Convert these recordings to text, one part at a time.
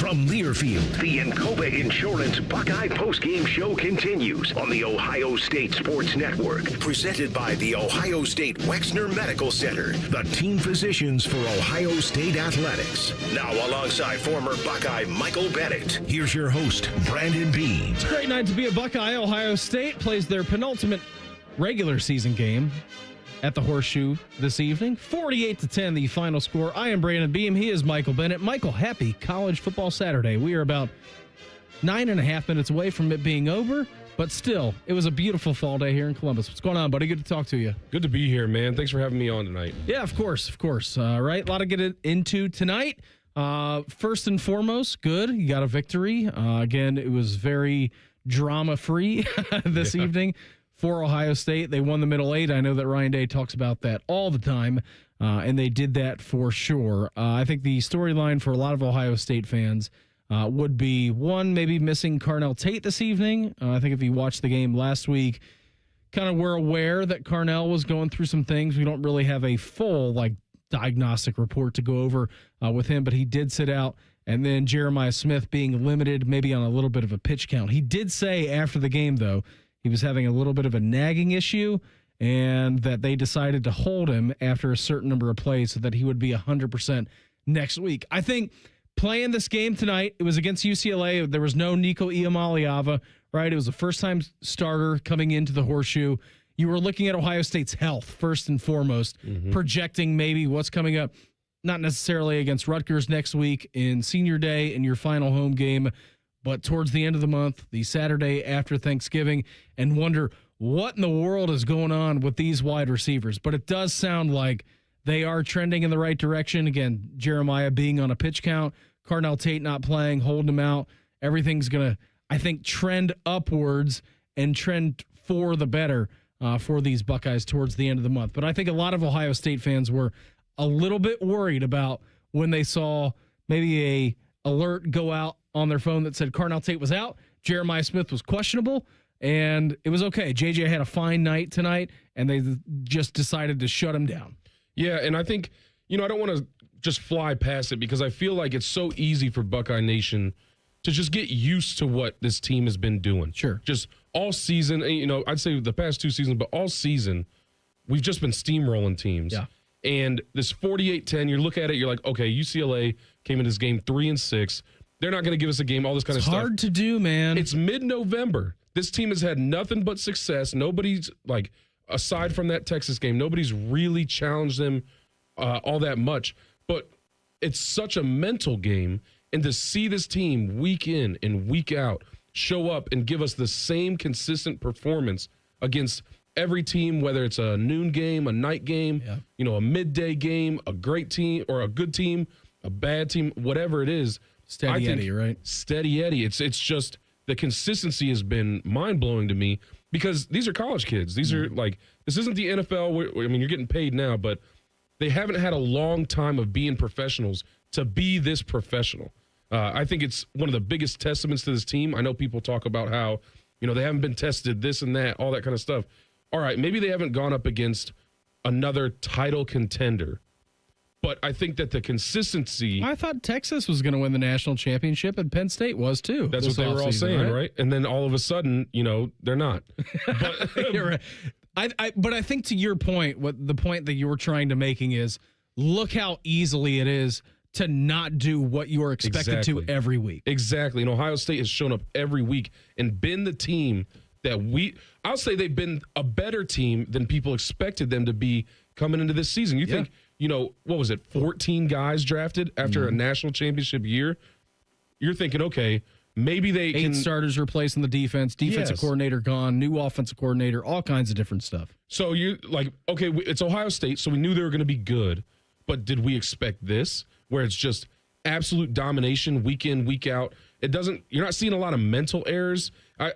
From Learfield, the Encoba Insurance Buckeye Postgame Show continues on the Ohio State Sports Network. Presented by the Ohio State Wexner Medical Center, the team physicians for Ohio State Athletics. Now alongside former Buckeye Michael Bennett, here's your host, Brandon Beam. It's a great night to be a Buckeye. Ohio State plays their penultimate regular season game at the Horseshoe this evening. 48-10, the final score. I am Brandon Beam. He is Michael Bennett. Michael, happy College Football Saturday. We are about 9.5 minutes away from it being over, but still, it was a beautiful fall day here in Columbus. What's going on, buddy? Good to talk to you. Good to be here, man. Thanks for having me on tonight. Yeah, of course. Right, a lot to get into tonight. First and foremost, good. You got a victory. Again, it was very drama-free this evening. For Ohio State, they won the Middle Eight. I know that Ryan Day talks about that all the time, and they did that for sure. I think the storyline for a lot of Ohio State fans would be, one, maybe missing Carnell Tate this evening. I think if you watched the game last week, kind of were aware that Carnell was going through some things. We don't really have a full diagnostic report to go over with him, but he did sit out. And then Jeremiah Smith being limited maybe on a little bit of a pitch count. He did say after the game, though, he was having a little bit of a nagging issue and that they decided to hold him after a certain number of plays so that he would be 100% next week. I think playing this game tonight, it was against UCLA. There was no Nico Iamaleava, right? It was a first-time starter coming into the Horseshoe. You were looking at Ohio State's health first and foremost, projecting maybe what's coming up, not necessarily against Rutgers next week in Senior Day in your final home game, but towards the end of the month, the Saturday after Thanksgiving, and wonder what in the world is going on with these wide receivers. But it does sound like they are trending in the right direction. Again, Jeremiah being on a pitch count, Carnell Tate not playing, holding him out. Everything's going to, I think, trend upwards and trend for the better for these Buckeyes towards the end of the month. But I think a lot of Ohio State fans were a little bit worried about when they saw maybe a alert go out on their phone that said Carnell Tate was out, Jeremiah Smith was questionable, and it was okay. JJ had a fine night tonight, and they just decided to shut him down. Yeah, and I think, I don't want to just fly past it because I feel like it's so easy for Buckeye Nation to just get used to what this team has been doing. Sure. Just all season, I'd say the past 2 seasons, but all season, we've just been steamrolling teams. Yeah. And this 48-10, you look at it, you're like, okay, UCLA came in this game 3-6. They're not going to give us a game, all this kind of stuff. It's hard to do, man. It's mid-November. This team has had nothing but success. Nobody's, aside from that Texas game, nobody's really challenged them all that much. But it's such a mental game. And to see this team week in and week out show up and give us the same consistent performance against every team, whether it's a noon game, a night game, a midday game, a great team or a good team, a bad team, whatever it is. Steady Eddie, right? Steady Eddie. It's just the consistency has been mind-blowing to me because these are college kids. These are this isn't the NFL. You're getting paid now, but they haven't had a long time of being professionals to be this professional. I think it's one of the biggest testaments to this team. I know people talk about how, they haven't been tested, this and that, all that kind of stuff. All right, maybe they haven't gone up against another title contender. But I think that the consistency... I thought Texas was going to win the national championship, and Penn State was, too. That's what they were all saying, right? And then all of a sudden, they're not. But, You're right. But I think to your point, what the point that you were trying to making is, look how easily it is to not do what you are expected to every week. Exactly. And Ohio State has shown up every week and been the team that I'll say they've been a better team than people expected them to be coming into this season. You think... what was it, 14 guys drafted after a national championship year? You're thinking, okay, maybe they 8 starters replacing the defensive coordinator gone, new offensive coordinator, all kinds of different stuff. So you're like, okay, it's Ohio State, so we knew they were going to be good, but did we expect this, where it's just absolute domination week in, week out? You're not seeing a lot of mental errors. I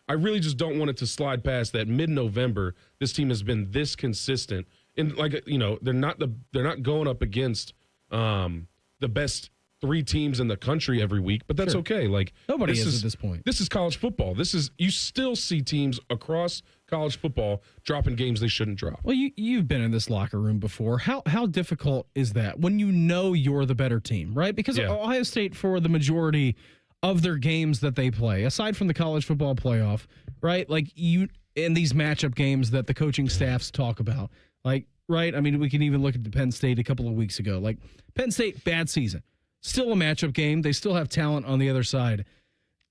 really just don't want it to slide past that mid-November, this team has been this consistent. And they're not going up against the best 3 teams in the country every week, but that's okay. Nobody is at this point. This is college football. You still see teams across college football dropping games they shouldn't drop. Well, you've been in this locker room before. How difficult is that when you know you're the better team, right? Because Ohio State, for the majority of their games that they play, aside from the college football playoff, right? Like in these matchup games that the coaching staffs talk about, like, right? I mean, we can even look at the Penn State a couple of weeks ago. Like, Penn State, bad season. Still a matchup game. They still have talent on the other side.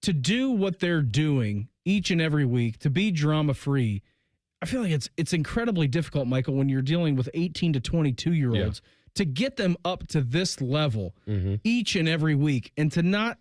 To do what they're doing each and every week, to be drama-free, I feel like it's incredibly difficult, Michael, when you're dealing with 18 to 22-year-olds, to get them up to this level each and every week, and to not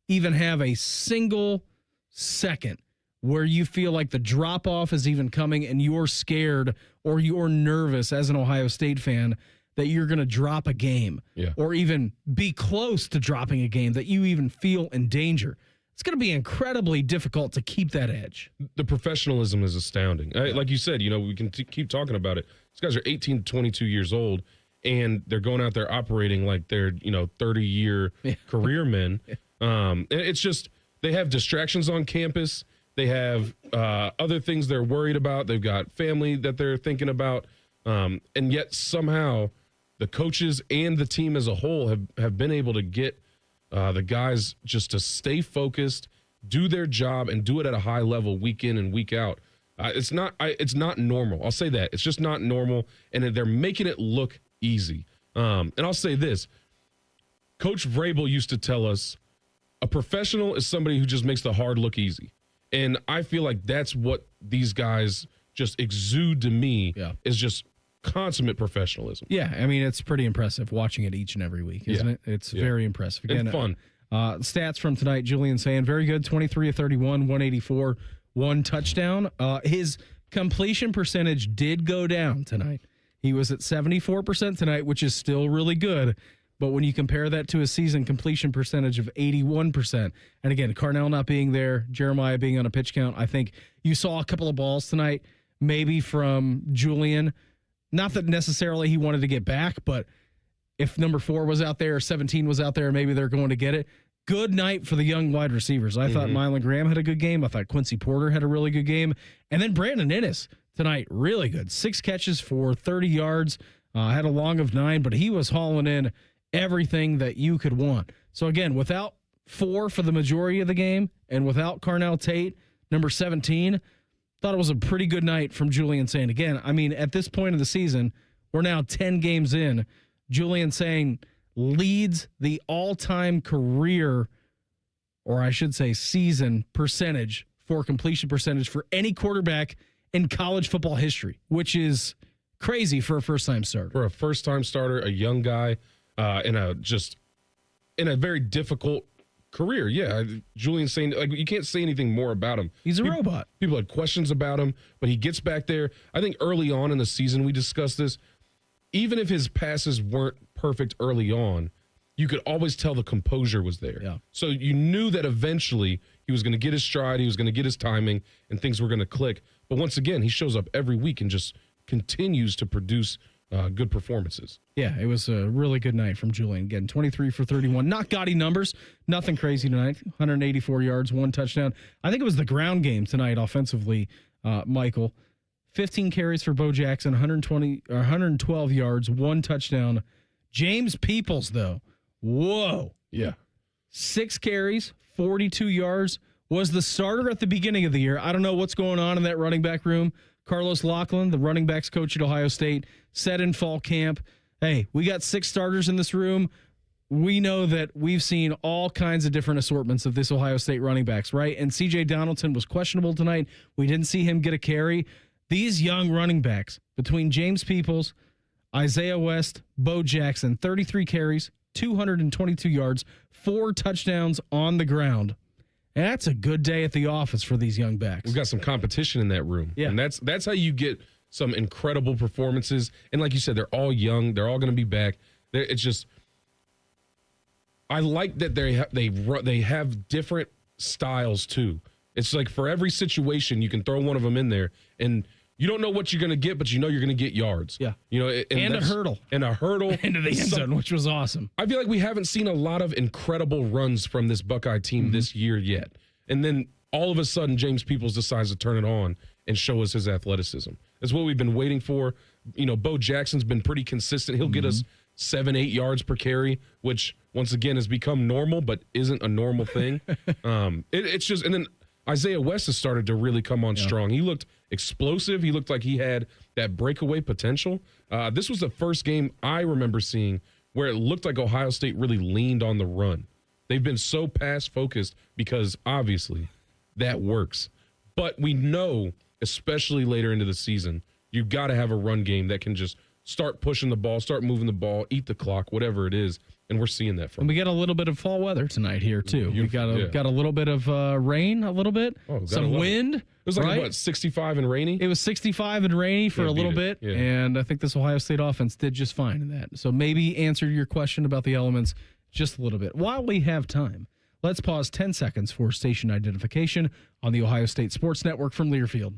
even have a single second where you feel like the drop-off is even coming and you're scared or you're nervous as an Ohio State fan that you're going to drop a game or even be close to dropping a game, that you even feel in danger. It's going to be incredibly difficult to keep that edge. The professionalism is astounding. Like you said, we can keep talking about it. These guys are 18 to 22 years old, and they're going out there operating like they're, 30-year career men. And it's just, they have distractions on campus. They have other things they're worried about. They've got family that they're thinking about. And yet somehow the coaches and the team as a whole have been able to get the guys just to stay focused, do their job, and do it at a high level week in and week out. It's not normal. I'll say that. It's just not normal, and they're making it look easy. And I'll say this. Coach Vrabel used to tell us, a professional is somebody who just makes the hard look easy. And I feel like that's what these guys just exude to me, is just consummate professionalism. Yeah, I mean, it's pretty impressive watching it each and every week, isn't it? It's very impressive. Again, and fun. Stats from tonight, Julian saying, very good, 23 of 31, 184, one touchdown. His completion percentage did go down tonight. He was at 74% tonight, which is still really good. But when you compare that to a season completion percentage of 81%, and again, Carnell not being there, Jeremiah being on a pitch count, I think you saw a couple of balls tonight, maybe from Julian. Not that necessarily he wanted to get back, but if number 4 was out there, 17 was out there, maybe they're going to get it. Good night for the young wide receivers. I thought Mylan Graham had a good game. I thought Quincy Porter had a really good game. And then Brandon Innes tonight, really good. 6 catches for 30 yards. Had a long of 9, but he was hauling in everything that you could want. So again, without 4 for the majority of the game and without Carnell Tate, number 17, thought it was a pretty good night from Julian Sain. Again, I mean, at this point of the season, we're now 10 games in. Julian Sain leads the all-time career, or I should say season percentage for completion percentage for any quarterback in college football history, which is crazy for a first-time starter. For a first-time starter, a young guy, in a very difficult career. Yeah, Julian Sain, like, you can't say anything more about him. He's a robot. People had questions about him, but he gets back there. I think early on in the season, we discussed this. Even if his passes weren't perfect early on, you could always tell the composure was there. Yeah. So you knew that eventually he was going to get his stride, he was going to get his timing, and things were going to click. But once again, he shows up every week and just continues to produce good performances. Yeah, it was a really good night from Julian. Again, 23 for 31. Not gaudy numbers. Nothing crazy tonight. 184 yards, 1 touchdown. I think it was the ground game tonight offensively, Michael. 15 carries for Bo Jackson, 112 yards, 1 touchdown. James Peoples, though. Whoa. Yeah. 6 carries, 42 yards. Was the starter at the beginning of the year. I don't know what's going on in that running back room. Carlos Lachlan, the running backs coach at Ohio State, said in fall camp, hey, we got 6 starters in this room. We know that we've seen all kinds of different assortments of this Ohio State running backs, right? And C.J. Donaldson was questionable tonight. We didn't see him get a carry. These young running backs, between James Peoples, Isaiah West, Bo Jackson, 33 carries, 222 yards, 4 touchdowns on the ground. And that's a good day at the office for these young backs. We've got some competition in that room. Yeah. And that's how you get some incredible performances. And like you said, they're all young. They're all going to be back. It's just, I like that they have different styles too. It's like for every situation, you can throw one of them in there, and you don't know what you're going to get, but you know you're going to get yards. Yeah. And a hurdle. And a hurdle. Into the end zone, which was awesome. I feel like we haven't seen a lot of incredible runs from this Buckeye team this year yet. And then all of a sudden, James Peoples decides to turn it on and show us his athleticism. That's what we've been waiting for. Bo Jackson's been pretty consistent. He'll get us 7-8 yards per carry, which once again has become normal, but isn't a normal thing. It's just, and then Isaiah West has started to really come on strong. He looked explosive. He looked like he had that breakaway potential. This was the first game I remember seeing where it looked like Ohio State really leaned on the run. They've been so pass focused because obviously that works. But we know, especially later into the season, you've got to have a run game that can just start pushing the ball, start moving the ball, eat the clock, whatever it is. And we're seeing that from And we got a little bit of fall weather tonight here, too. We've got a little bit of rain, a little bit, some wind. It was like, 65 and rainy? It was 65 and rainy for a little bit, and I think this Ohio State offense did just fine in that. So maybe answer your question about the elements just a little bit. While we have time, let's pause 10 seconds for station identification on the Ohio State Sports Network from Learfield.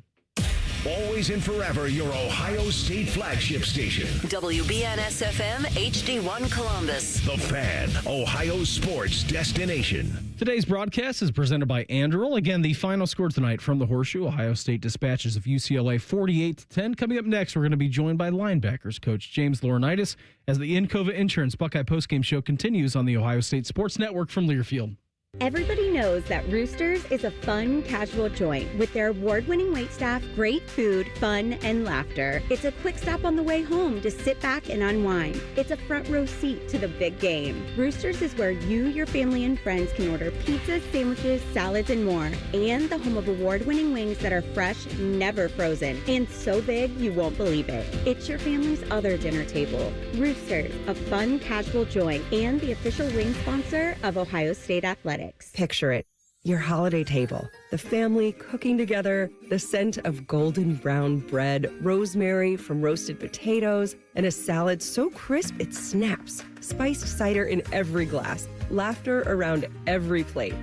Always and forever your Ohio State flagship station. WBNS FM HD1 Columbus. The Fan, Ohio's sports destination. Today's broadcast is presented by Anduril. Again, the final score tonight from the Horseshoe. Ohio State dispatches of UCLA 48-10. Coming up next, we're going to be joined by linebackers coach James Laurinaitis as the Encova Insurance Buckeye postgame show continues on the Ohio State Sports Network from Learfield. Everybody knows that Roosters is a fun, casual joint with their award-winning waitstaff, great food, fun, and laughter. It's a quick stop on the way home to sit back and unwind. It's a front row seat to the big game. Roosters is where you, your family, and friends can order pizzas, sandwiches, salads, and more. And the home of award-winning wings that are fresh, never frozen, and so big you won't believe it. It's your family's other dinner table. Roosters, a fun, casual joint, and the official wing sponsor of Ohio State Athletics. Picture it. Your holiday table, the family cooking together, the scent of golden brown bread, rosemary from roasted potatoes, and a salad so crisp it snaps, spiced cider in every glass, laughter around every plate.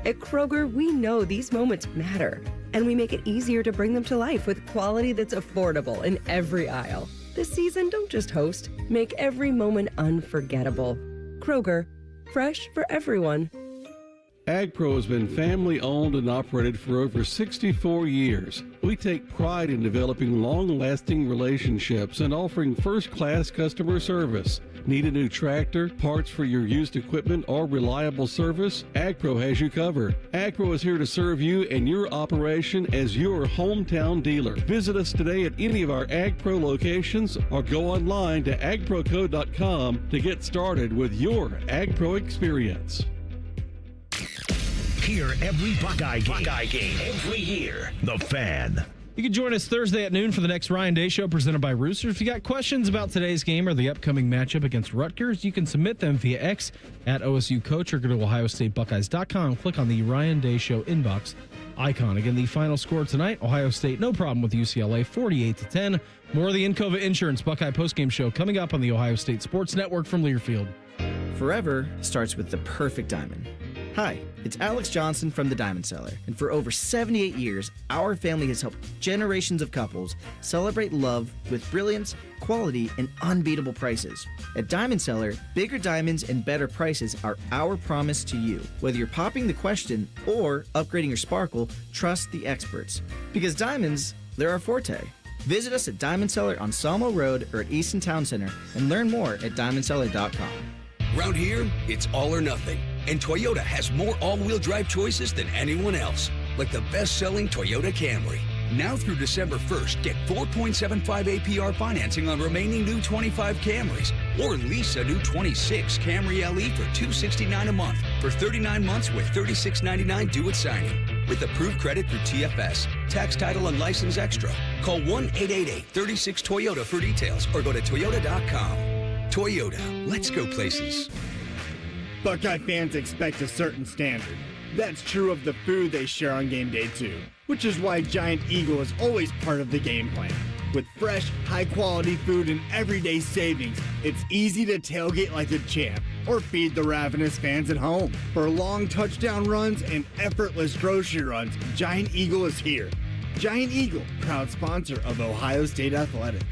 At Kroger, we know these moments matter, and we make it easier to bring them to life with quality that's affordable in every aisle. This season, don't just host, make every moment unforgettable. Kroger, fresh for everyone. AgPro has been family-owned and operated for over 64 years. We take pride in developing long-lasting relationships and offering first-class customer service. Need a new tractor, parts for your used equipment, or reliable service? AgPro has you covered. AgPro is here to serve you and your operation as your hometown dealer. Visit us today at any of our AgPro locations or go online to agproco.com to get started with your AgPro experience. Hear every Buckeye game every year. The Fan. You can join us Thursday at noon for the next Ryan Day Show presented by Roosters. If you got questions about today's game or the upcoming matchup against Rutgers, you can submit them via X at OSU Coach or go to OhioStateBuckeyes.com. Click on the Ryan Day Show inbox icon. Again, the final score tonight, Ohio State, no problem with UCLA, 48-10. More of the Encova Insurance Buckeye postgame show coming up on the Ohio State Sports Network from Learfield. Forever starts with the perfect diamond. Hi, it's Alex Johnson from the Diamond Cellar, and for over 78 years, our family has helped generations of couples celebrate love with brilliance, quality, and unbeatable prices. At Diamond Cellar, bigger diamonds and better prices are our promise to you. Whether you're popping the question or upgrading your sparkle, trust the experts. Because diamonds, they're our forte. Visit us at Diamond Cellar on Sawmill Road or at Easton Town Center and learn more at diamondcellar.com. Round here, it's all or nothing. And Toyota has more all-wheel drive choices than anyone else. Like the best-selling Toyota Camry. Now through December 1st, get 4.75 APR financing on remaining new 25 Camrys. Or lease a new 26 Camry LE for $269 a month for 39 months with $36.99 due at signing. With approved credit through TFS. Tax, title, and license extra. Call 1-888-36-TOYOTA for details or go to toyota.com. Toyota, let's go places. Buckeye fans expect a certain standard. That's true of the food they share on game day too, which is why Giant Eagle is always part of the game plan. With fresh, high-quality food and everyday savings, it's easy to tailgate like a champ or feed the ravenous fans at home. For long touchdown runs and effortless grocery runs, Giant Eagle is here. Giant Eagle, proud sponsor of Ohio State Athletics.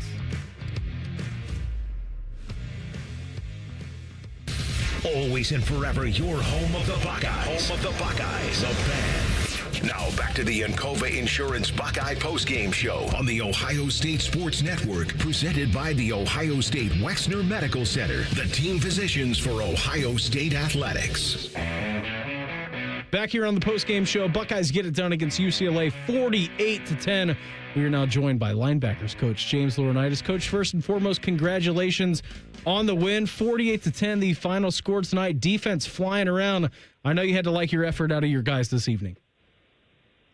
Always and forever your home of the Buckeyes. Home of the Buckeyes. The Fan. Now back to the Encova Insurance Buckeye Postgame Show on the Ohio State Sports Network, presented by the Ohio State Wexner Medical Center, the team physicians for Ohio State Athletics. Back here on the postgame show, Buckeyes get it done against UCLA 48-10. We are now joined by linebackers coach James Laurinaitis. Coach, first and foremost, congratulations on the win, 48-10, the final score tonight. Defense flying around. I know you had to like your effort out of your guys this evening.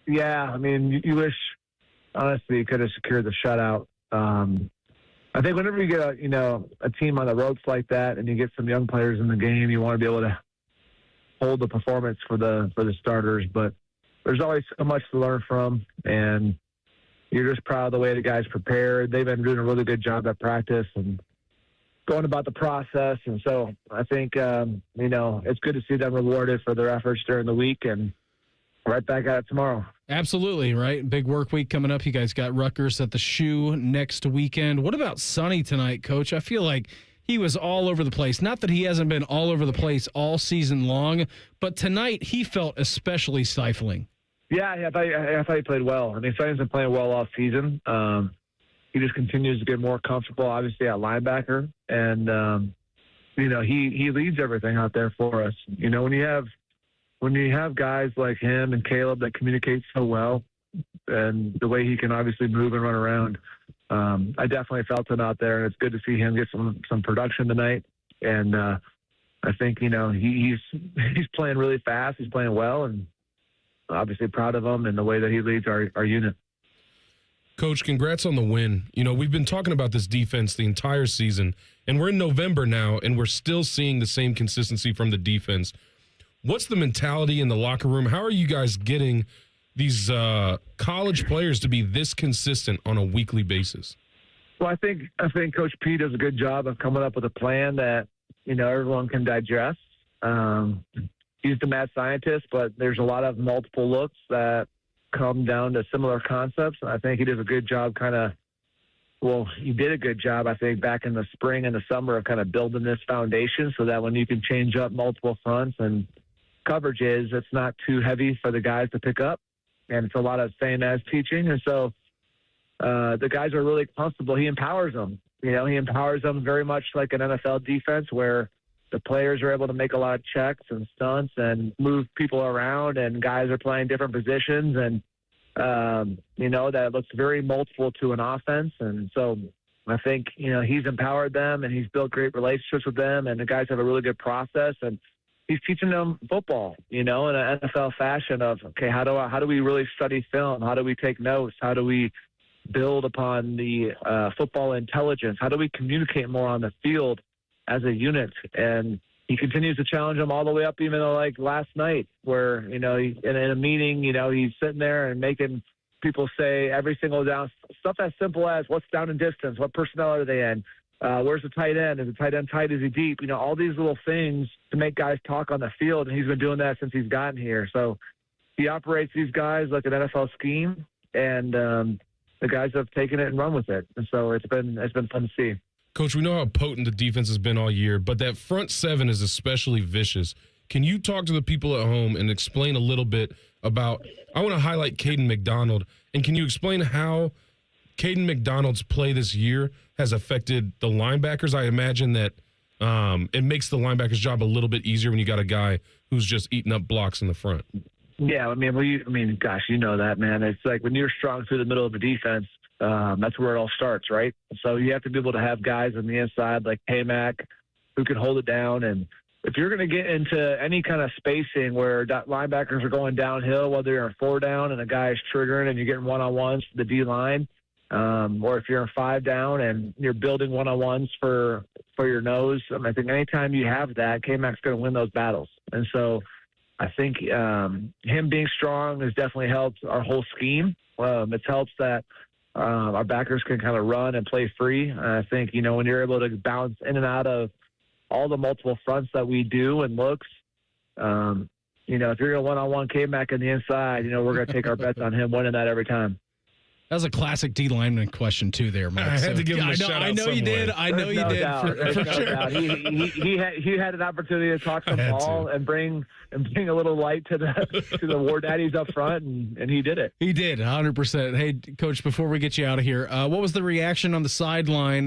Yeah, I mean, you wish, honestly, you could have secured the shutout. I think whenever you get a team on the ropes like that, and you get some young players in the game, you want to be able to hold the performance for the starters. But there's always so much to learn from, and you're just proud of the way the guys prepared. They've been doing a really good job at practice and going about the process. And so I think it's good to see them rewarded for their efforts during the week, and right back at it tomorrow. Absolutely, right? Big work week coming up. You guys got Rutgers at the Shoe next weekend. What about Sonny tonight, Coach? I feel like he was all over the place. Not that he hasn't been all over the place all season long, but tonight he felt especially stifling. Yeah, I thought he played well. I mean, Sonny's been playing well all season. He just continues to get more comfortable, obviously, at linebacker. And, he leads everything out there for us. When you have guys like him and Caleb that communicate so well, and the way he can obviously move and run around, I definitely felt him out there, and it's good to see him get some production tonight. And I think he's playing really fast. He's playing well, and obviously proud of him and the way that he leads our unit. Coach, congrats on the win. We've been talking about this defense the entire season, and we're in November now, and we're still seeing the same consistency from the defense. What's the mentality in the locker room? How are you guys getting these college players to be this consistent on a weekly basis? Well, I think Coach P does a good job of coming up with a plan that everyone can digest. He's the mad scientist, but there's a lot of multiple looks that come down to similar concepts. And I think he does a good job he did a good job, I think, back in the spring and the summer of kind of building this foundation so that when you can change up multiple fronts and coverages, it's not too heavy for the guys to pick up. And it's a lot of same as teaching. And so the guys are really comfortable. He empowers them. He empowers them very much like an NFL defense where the players are able to make a lot of checks and stunts and move people around, and guys are playing different positions. And, that looks very multiple to an offense. And so I think, he's empowered them and he's built great relationships with them, and the guys have a really good process. And he's teaching them football, in an NFL fashion of, okay, how do we really study film? How do we take notes? How do we build upon the football intelligence? How do we communicate more on the field as a unit? And he continues to challenge them all the way up, even though, like last night, where, in a meeting, he's sitting there and making people say every single down, stuff as simple as what's down and distance, what personnel are they in? Where's the tight end? Is the tight end tight? Is he deep? All these little things to make guys talk on the field, and he's been doing that since he's gotten here. So he operates these guys like an NFL scheme, and the guys have taken it and run with it. And so it's been fun to see. Coach, we know how potent the defense has been all year, but that front seven is especially vicious. Can you talk to the people at home and explain a little bit about – I want to highlight Caden McDonald, and can you explain how Caden McDonald's play this year has affected the linebackers? I imagine that it makes the linebacker's job a little bit easier when you got a guy who's just eating up blocks in the front. Yeah, gosh, you know that, man. It's like when you're strong through the middle of a defense, that's where it all starts, right? So you have to be able to have guys on the inside like K-Mac who can hold it down. And if you're going to get into any kind of spacing where linebackers are going downhill, whether you're in 4 down and a guy is triggering and you're getting one-on-ones to the D-line, or if you're in 5 down and you're building one-on-ones for your nose, I think anytime you have that, K-Mac's going to win those battles. And so I think him being strong has definitely helped our whole scheme. It's helped that our backers can kind of run and play free. I think, when you're able to bounce in and out of all the multiple fronts that we do and looks, if you're going to one-on-one K-Mac on the inside, we're going to take our bets on him winning that every time. That was a classic D lineman question too, there, Max. I had to give him a shout out. I know you did. I know you did for sure. He had an opportunity to talk some ball and bring a little light to the War Daddies up front, and he did it. He did 100%. Hey, Coach, before we get you out of here, what was the reaction on the sideline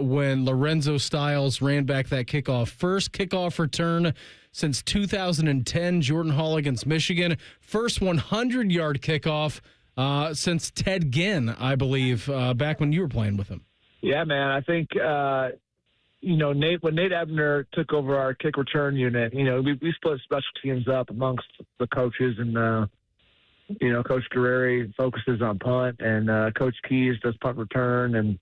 when Lorenzo Styles ran back that kickoff? First kickoff return since 2010, Jordan Hall against Michigan. First 100-yard kickoff since Ted Ginn, I believe, back when you were playing with him. Yeah, man. I think, when Nate Ebner took over our kick return unit, we split special teams up amongst the coaches, and, Coach Guerreri focuses on punt, and Coach Keys does punt return, and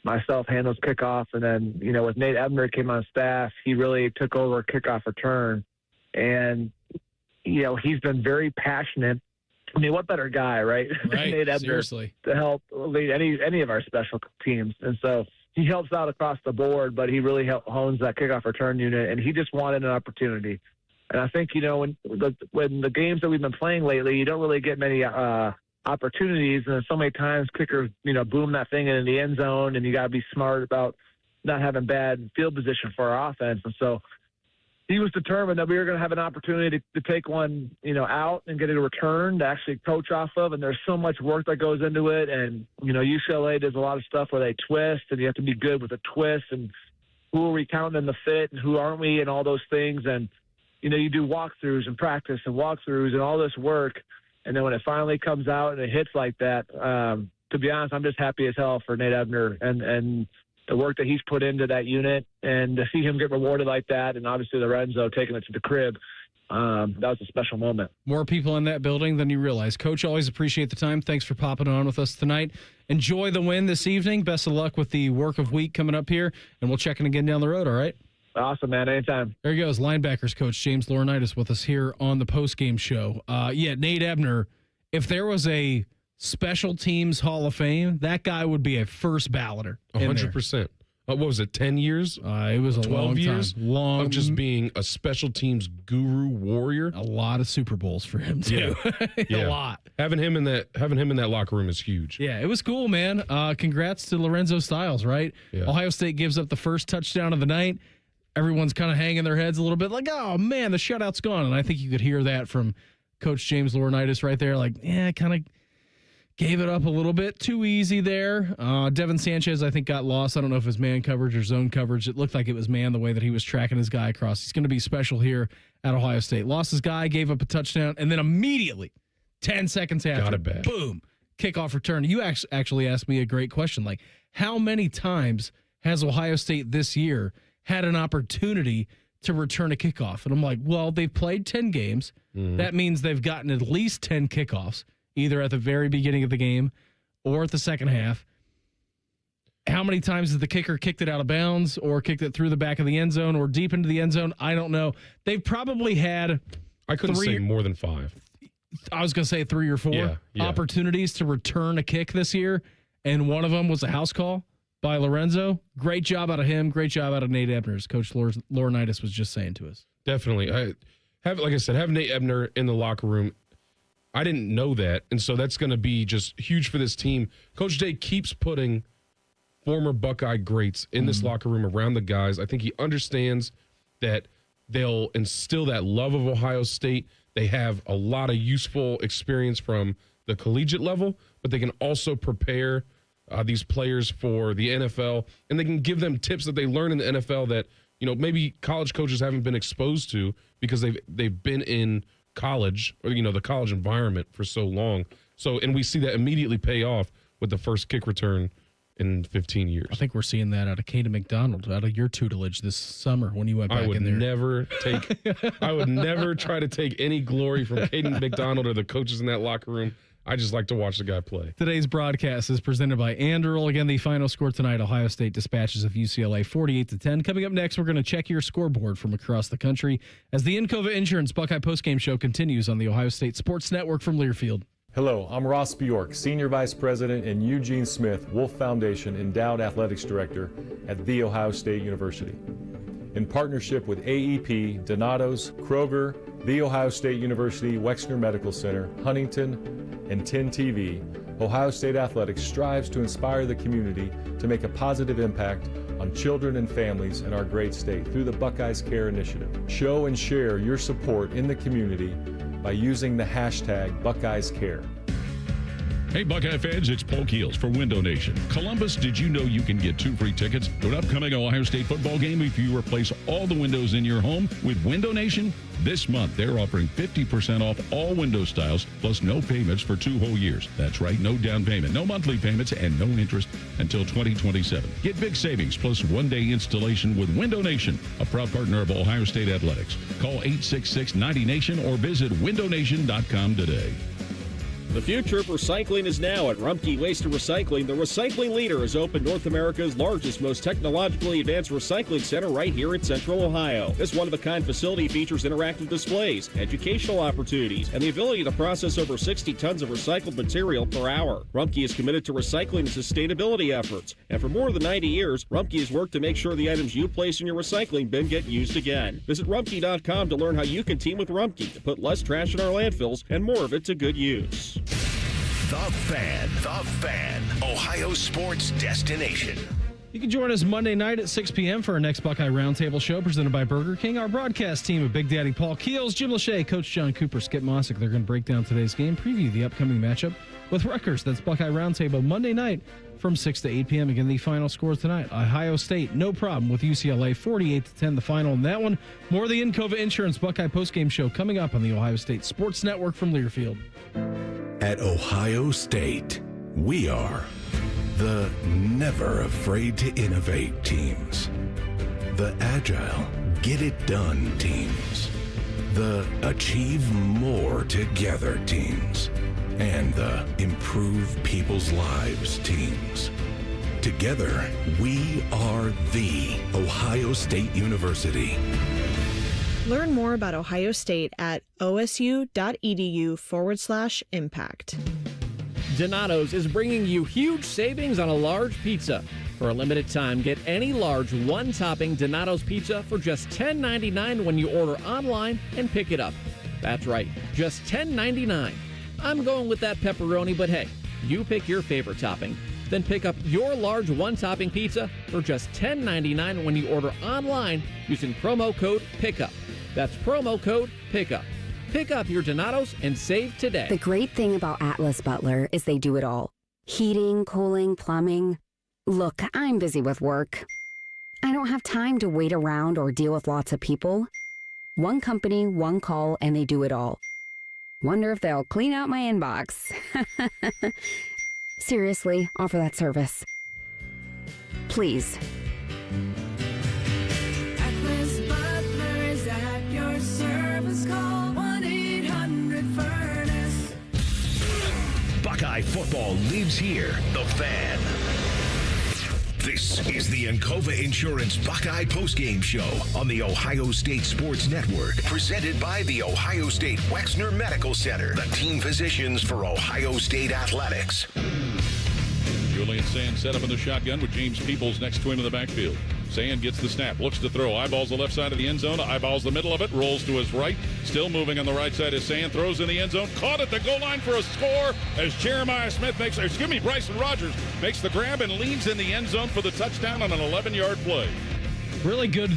myself handles kickoff. And then, with Nate Ebner came on staff, he really took over kickoff return. And, he's been very passionate. I mean, what better guy, right? Right. Nate Ebner Seriously. to help lead any of our special teams. And so he helps out across the board, but he really hones that kickoff return unit, and he just wanted an opportunity. And I think, when the games that we've been playing lately, you don't really get many opportunities, and so many times kickers, boom that thing in the end zone, and you got to be smart about not having bad field position for our offense. And so he was determined that we were going to have an opportunity to take one, out and get it a return to actually coach off of. And there's so much work that goes into it. And, UCLA does a lot of stuff where they twist, and you have to be good with a twist, and who are we counting in the fit and who aren't we, and all those things. And, you do walkthroughs and practice and walkthroughs and all this work. And then when it finally comes out and it hits like that, to be honest, I'm just happy as hell for Nate Ebner and the work that he's put into that unit, and to see him get rewarded like that, and obviously Lorenzo taking it to the crib, that was a special moment. More people in that building than you realize. Coach, always appreciate the time. Thanks for popping on with us tonight. Enjoy the win this evening. Best of luck with the work of week coming up here, and we'll check in again down the road, all right? Awesome, man. Anytime. There he goes, linebackers coach James Laurinaitis with us here on the postgame show. Nate Ebner, if there was a special teams Hall of Fame, that guy would be a first balloter. 100%. What was it, 10 years? It was a 12 long years time. Long of just being a special teams guru warrior. A lot of Super Bowls for him too. Yeah. A lot. Having him in that locker room is huge. Yeah, it was cool, man. Congrats to Lorenzo Styles, right? Yeah. Ohio State gives up the first touchdown of the night. Everyone's kind of hanging their heads a little bit like, oh man, the shutout's gone. And I think you could hear that from Coach James Laurinaitis right there. Like, kind of gave it up a little bit too easy there. Devin Sanchez, I think, got lost. I don't know if it was man coverage or zone coverage. It looked like it was man the way that he was tracking his guy across. He's going to be special here at Ohio State. Lost his guy, gave up a touchdown, and then immediately, 10 seconds after, got it back. Boom, kickoff return. You actually asked me a great question. Like, how many times has Ohio State this year had an opportunity to return a kickoff? And I'm like, well, they've played 10 games. That means they've gotten at least 10 kickoffs, either at the very beginning of the game or at the second half. How many times has the kicker kicked it out of bounds or kicked it through the back of the end zone or deep into the end zone? I don't know. They've probably had I couldn't say more than 5. I was going to say 3 or 4 opportunities to return a kick this year, and one of them was a house call by Lorenzo. Great job out of him. Great job out of Nate Ebner, as Coach Laurinaitis was just saying to us. Definitely. Like I said, have Nate Ebner in the locker room. I didn't know that, and so that's going to be just huge for this team. Coach Day keeps putting former Buckeye greats in this locker room around the guys. I think he understands that they'll instill that love of Ohio State. They have a lot of useful experience from the collegiate level, but they can also prepare these players for the NFL, and they can give them tips that they learn in the NFL that, maybe college coaches haven't been exposed to because they've been in college or, the college environment for so long. So, and we see that immediately pay off with the first kick return in 15 years. I think we're seeing that out of Caden McDonald, out of your tutelage this summer when you went back in there. I would never try to take any glory from Caden McDonald or the coaches in that locker room. I just like to watch the guy play. Today's broadcast is presented by Anderl. Again, the final score tonight, Ohio State dispatches of UCLA 48-10. Coming up next, we're going to check your scoreboard from across the country as the Encova Insurance Buckeye postgame show continues on the Ohio State Sports Network from Learfield. Hello, I'm Ross Bjork, Senior Vice President and Eugene Smith, Wolf Foundation Endowed Athletics Director at The Ohio State University. In partnership with AEP, Donato's, Kroger, The Ohio State University Wexner Medical Center, Huntington, and 10 TV, Ohio State Athletics strives to inspire the community to make a positive impact on children and families in our great state through the Buckeyes Care Initiative. Show and share your support in the community by using the hashtag BuckeyesCare. Hey, Buckeye fans, it's Paul Keels for Window Nation. Columbus, did you know you can get 2 free tickets to an upcoming Ohio State football game if you replace all the windows in your home with Window Nation? This month, they're offering 50% off all window styles, plus no payments for 2 whole years. That's right, no down payment, no monthly payments, and no interest until 2027. Get big savings, plus 1-day installation with Window Nation, a proud partner of Ohio State Athletics. Call 866-90NATION or visit windownation.com today. The future of recycling is now at Rumpke Waste and Recycling. The recycling leader has opened North America's largest, most technologically advanced recycling center right here in Central Ohio. This one-of-a-kind facility features interactive displays, educational opportunities, and the ability to process over 60 tons of recycled material per hour. Rumpke is committed to recycling and sustainability efforts, and for more than 90 years, Rumpke has worked to make sure the items you place in your recycling bin get used again. Visit Rumpke.com to learn how you can team with Rumpke to put less trash in our landfills and more of it to good use. The Fan, Ohio sports destination. You can join us Monday night at 6 p.m. for our next Buckeye Roundtable show presented by Burger King. Our broadcast team of Big Daddy Paul Keels, Jim Lachey, Coach John Cooper, Skip Mossick, they're going to break down today's game, preview the upcoming matchup with Rutgers. That's Buckeye Roundtable Monday night from 6 to 8 p.m. Again, the final scores tonight. Ohio State, no problem with UCLA, 48-10 the final in that one. More of the Encova Insurance Buckeye postgame show coming up on the Ohio State Sports Network from Learfield. At Ohio State, we are the never afraid to innovate teams, the agile, get it done teams, the achieve more together teams, and the improve people's lives teams. Together, we are the Ohio State University. Learn more about Ohio State at osu.edu/impact. Donato's is bringing you huge savings on a large pizza. For a limited time, get any large one-topping Donato's pizza for just $10.99 when you order online and pick it up. That's right, just $10.99. I'm going with that pepperoni, but hey, you pick your favorite topping. Then pick up your large one-topping pizza for just $10.99 when you order online using promo code PICKUP. That's promo code PICKUP. Pick up your Donato's and save today. The great thing about Atlas Butler is they do it all. Heating, cooling, plumbing. Look, I'm busy with work. I don't have time to wait around or deal with lots of people. One company, one call, and they do it all. Wonder if they'll clean out my inbox. Seriously, offer that service. Please. Atlas Butler is at your service. Call 1-800-FURNACE. Buckeye football lives here. The Fan. This is the Encova Insurance Buckeye postgame show on the Ohio State Sports Network, presented by the Ohio State Wexner Medical Center, the team physicians for Ohio State Athletics. Julian Sand set up in the shotgun with James Peoples next to him in the backfield. Sand gets the snap, looks to throw, eyeballs the left side of the end zone, eyeballs the middle of it, rolls to his right, still moving on the right side as Sand throws in the end zone, caught at the goal line for a score as Bryson Rogers makes the grab and leads in the end zone for the touchdown on an 11-yard play. Really good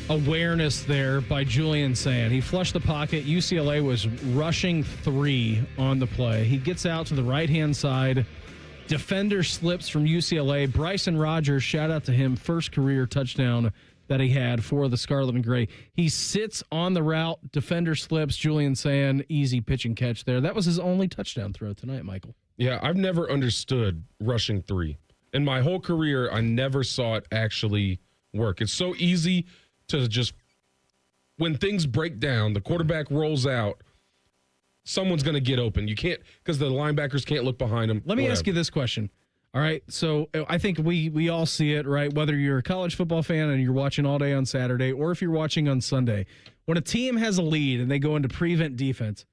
awareness there by Julian Sand. He flushed the pocket. UCLA was rushing 3 on the play. He gets out to the right-hand side. Defender slips from UCLA. Bryson Rogers, shout out to him, first career touchdown that he had for the Scarlet and Gray. He sits on the route. Defender slips. Julian Sand, easy pitch and catch there. That was his only touchdown throw tonight, Michael. Yeah, I've never understood rushing 3. In my whole career, I never saw it actually work. It's so easy to just, when things break down, the quarterback rolls out, someone's going to get open. You can't, because the linebackers can't look behind them. Let me ask you this question. All right, so I think we all see it, right? Whether you're a college football fan and you're watching all day on Saturday, or if you're watching on Sunday, when a team has a lead and they go into prevent defense,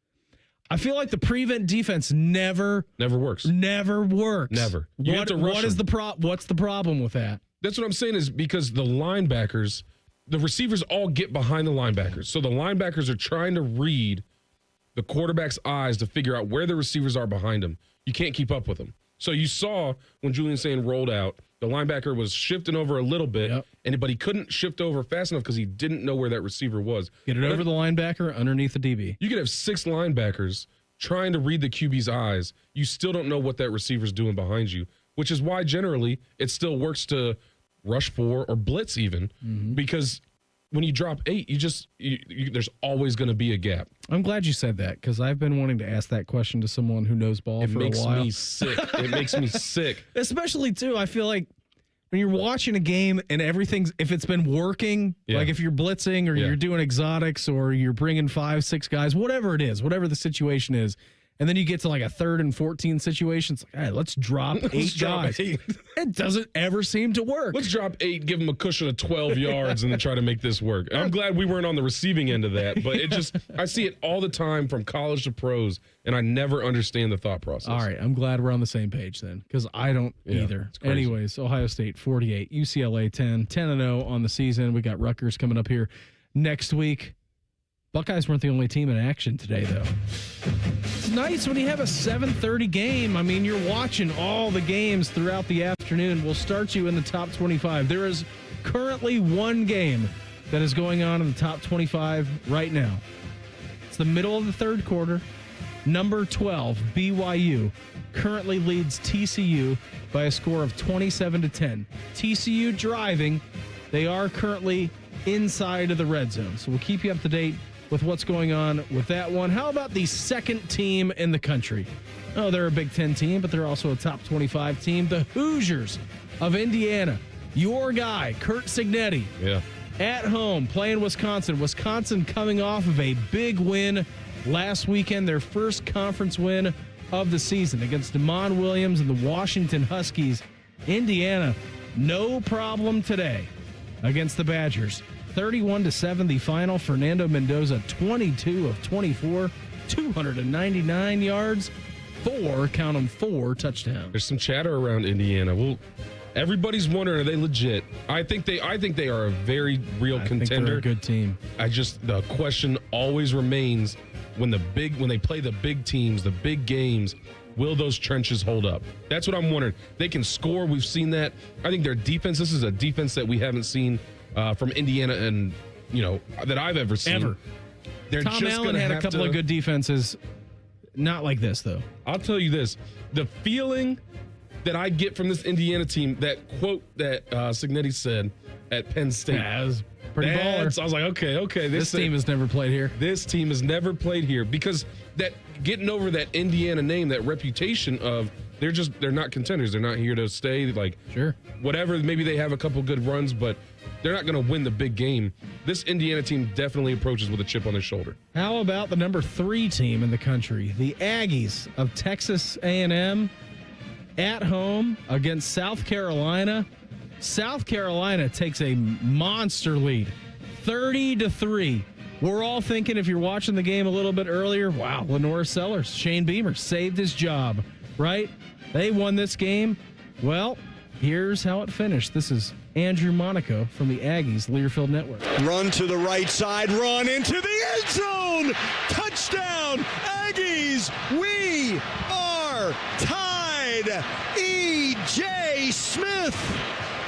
I feel like the prevent defense never works. Never works. Never. What's the problem with that? That's what I'm saying, is because the linebackers, the receivers all get behind the linebackers. So the linebackers are trying to read the quarterback's eyes to figure out where the receivers are behind him. You can't keep up with them. So you saw when Julian Sain rolled out, the linebacker was shifting over a little bit, but he couldn't shift over fast enough because he didn't know where that receiver was. Get it over the linebacker, underneath the DB. You could have 6 linebackers trying to read the QB's eyes. You still don't know what that receiver's doing behind you, which is why generally it still works to rush 4 or blitz even, because when you drop 8, there's always going to be a gap. I'm glad you said that because I've been wanting to ask that question to someone who knows ball for a while. It makes me sick. It makes me sick. Especially, too, I feel like when you're watching a game and everything's, if it's been working, like if you're blitzing or you're doing exotics or you're bringing 5, 6 guys, whatever it is, whatever the situation is, and then you get to like a 3rd and 14 situation, it's like, all right, let's drop 8 guys. It doesn't ever seem to work. Let's drop 8, give them a cushion of 12 yards, and then try to make this work. I'm glad we weren't on the receiving end of that, but I see it all the time from college to pros, and I never understand the thought process. All right, I'm glad we're on the same page then, because I don't either. Anyways, Ohio State 48, UCLA 10-0 on the season. We got Rutgers coming up here next week. Buckeyes weren't the only team in action today, though. It's nice when you have a 7:30 game. I mean, you're watching all the games throughout the afternoon. We'll start you in the top 25. There is currently one game that is going on in the top 25 right now. It's the middle of the 3rd quarter. Number 12, BYU, currently leads TCU by a score of 27-10. TCU driving. They are currently inside of the red zone. So we'll keep you up to date with what's going on with that one. How about the 2nd team in the country? Oh, they're a Big Ten team, but they're also a top 25 team. The Hoosiers of Indiana. Your guy, Kurt Cignetti. Yeah. At home, playing Wisconsin. Wisconsin coming off of a big win last weekend, their first conference win of the season against Damon Williams and the Washington Huskies. Indiana, no problem today against the Badgers. 31-7 the final. Fernando Mendoza, 22 of 24, 299 yards, 4 touchdowns. There's some chatter around Indiana. Well, everybody's wondering, are they legit? I think they are a very real contender. I think they're a good team. The question always remains when they play the big teams, the big games, will those trenches hold up? That's what I'm wondering. They can score. We've seen that. I think their defense, this is a defense that we haven't seen from Indiana and, that I've ever seen. Ever. They're Tom just Allen had a couple of good defenses. Not like this, though. I'll tell you this. The feeling that I get from this Indiana team, that quote that Cignetti said at Penn State. Yeah, it was pretty baller. I was like, okay. This team has never played here. This team has never played here because that getting over that Indiana name, that reputation of they're not contenders. They're not here to stay. Like, sure, whatever. Maybe they have a couple good runs, but they're not going to win the big game. This Indiana team definitely approaches with a chip on their shoulder. How about the number 3 team in the country, the Aggies of Texas A&M, at home against South Carolina? South Carolina takes a monster lead, 30-3. We're all thinking, if you're watching the game a little bit earlier, wow, Lenore Sellers, Shane Beamer saved his job, right? They won this game. Well, here's how it finished. This is Andrew Monaco from the Aggies Learfield Network. Run to the right side, run into the end zone. Touchdown, Aggies. We are tied. E.J. Smith,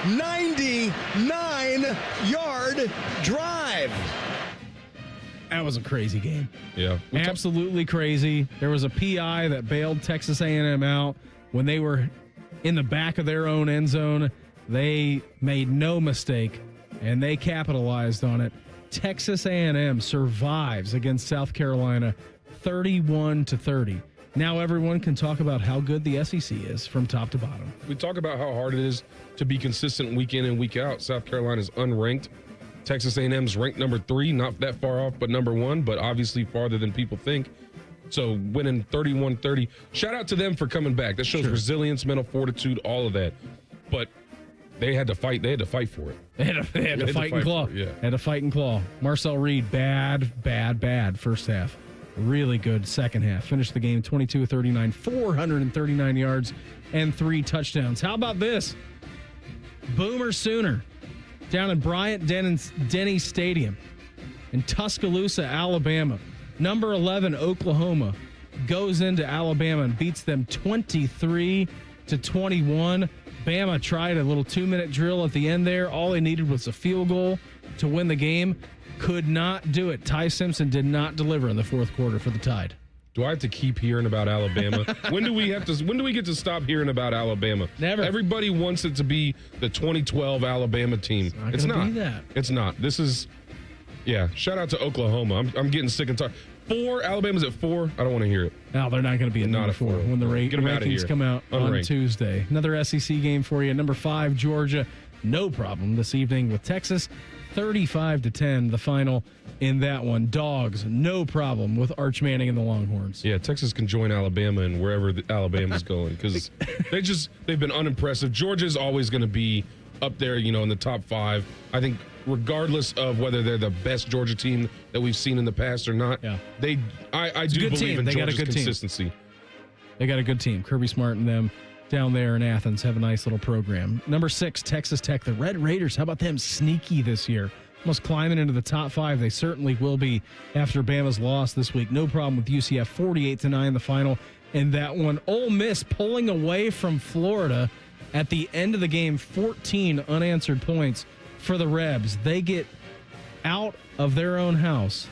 99-yard drive. That was a crazy game. Yeah. Absolutely crazy. There was a PI that bailed Texas A&M out when they were in the back of their own end zone. They made no mistake, and they capitalized on it. Texas A&M survives against South Carolina 31-30. Now everyone can talk about how good the SEC is from top to bottom. We talk about how hard it is to be consistent week in and week out. South Carolina's unranked. Texas A&M's ranked number 3, not that far off, but number 1, but obviously farther than people think. So winning 31-30. Shout out to them for coming back. That shows resilience, mental fortitude, all of that. But they had to fight. They had to fight for it. They had to fight and claw. Yeah. Had to fight and claw. Marcel Reed, bad first half. Really good second half. Finished the game 22-39, 439 yards, and 3 touchdowns. How about this? Boomer Sooner down in Bryant Denny Stadium in Tuscaloosa, Alabama. Number 11, Oklahoma, goes into Alabama and beats them 23-21. Bama tried a little 2-minute drill at the end there. All they needed was a field goal to win the game. Could not do it. Ty Simpson did not deliver in the fourth quarter for the Tide. Do I have to keep hearing about Alabama? When do we get to stop hearing about Alabama? Never. Everybody wants it to be the 2012 Alabama team. It's not. Be that. It's not. This is, shout out to Oklahoma. I'm getting sick and tired. 4, Alabama's at 4. I don't want to hear it. No, they're not going to be at number 4 when the rankings come out on Tuesday. Another SEC game for you. Number 5, Georgia. No problem this evening with Texas. 35-10, the final in that one. Dogs, no problem with Arch Manning and the Longhorns. Yeah, Texas can join Alabama and wherever Alabama's going because they've been unimpressive. Georgia's always going to be up there, in the top 5. I think regardless of whether they're the best Georgia team that we've seen in the past or not, I do believe in Georgia's consistency. They got a good team. Kirby Smart and them down there in Athens have a nice little program. Number 6, Texas Tech. The Red Raiders, how about them? Sneaky this year. Almost climbing into the top 5. They certainly will be after Bama's loss this week. No problem with UCF. 48-9 the final in that one. Ole Miss pulling away from Florida at the end of the game. 14 unanswered points for the Rebs. They get out of their own house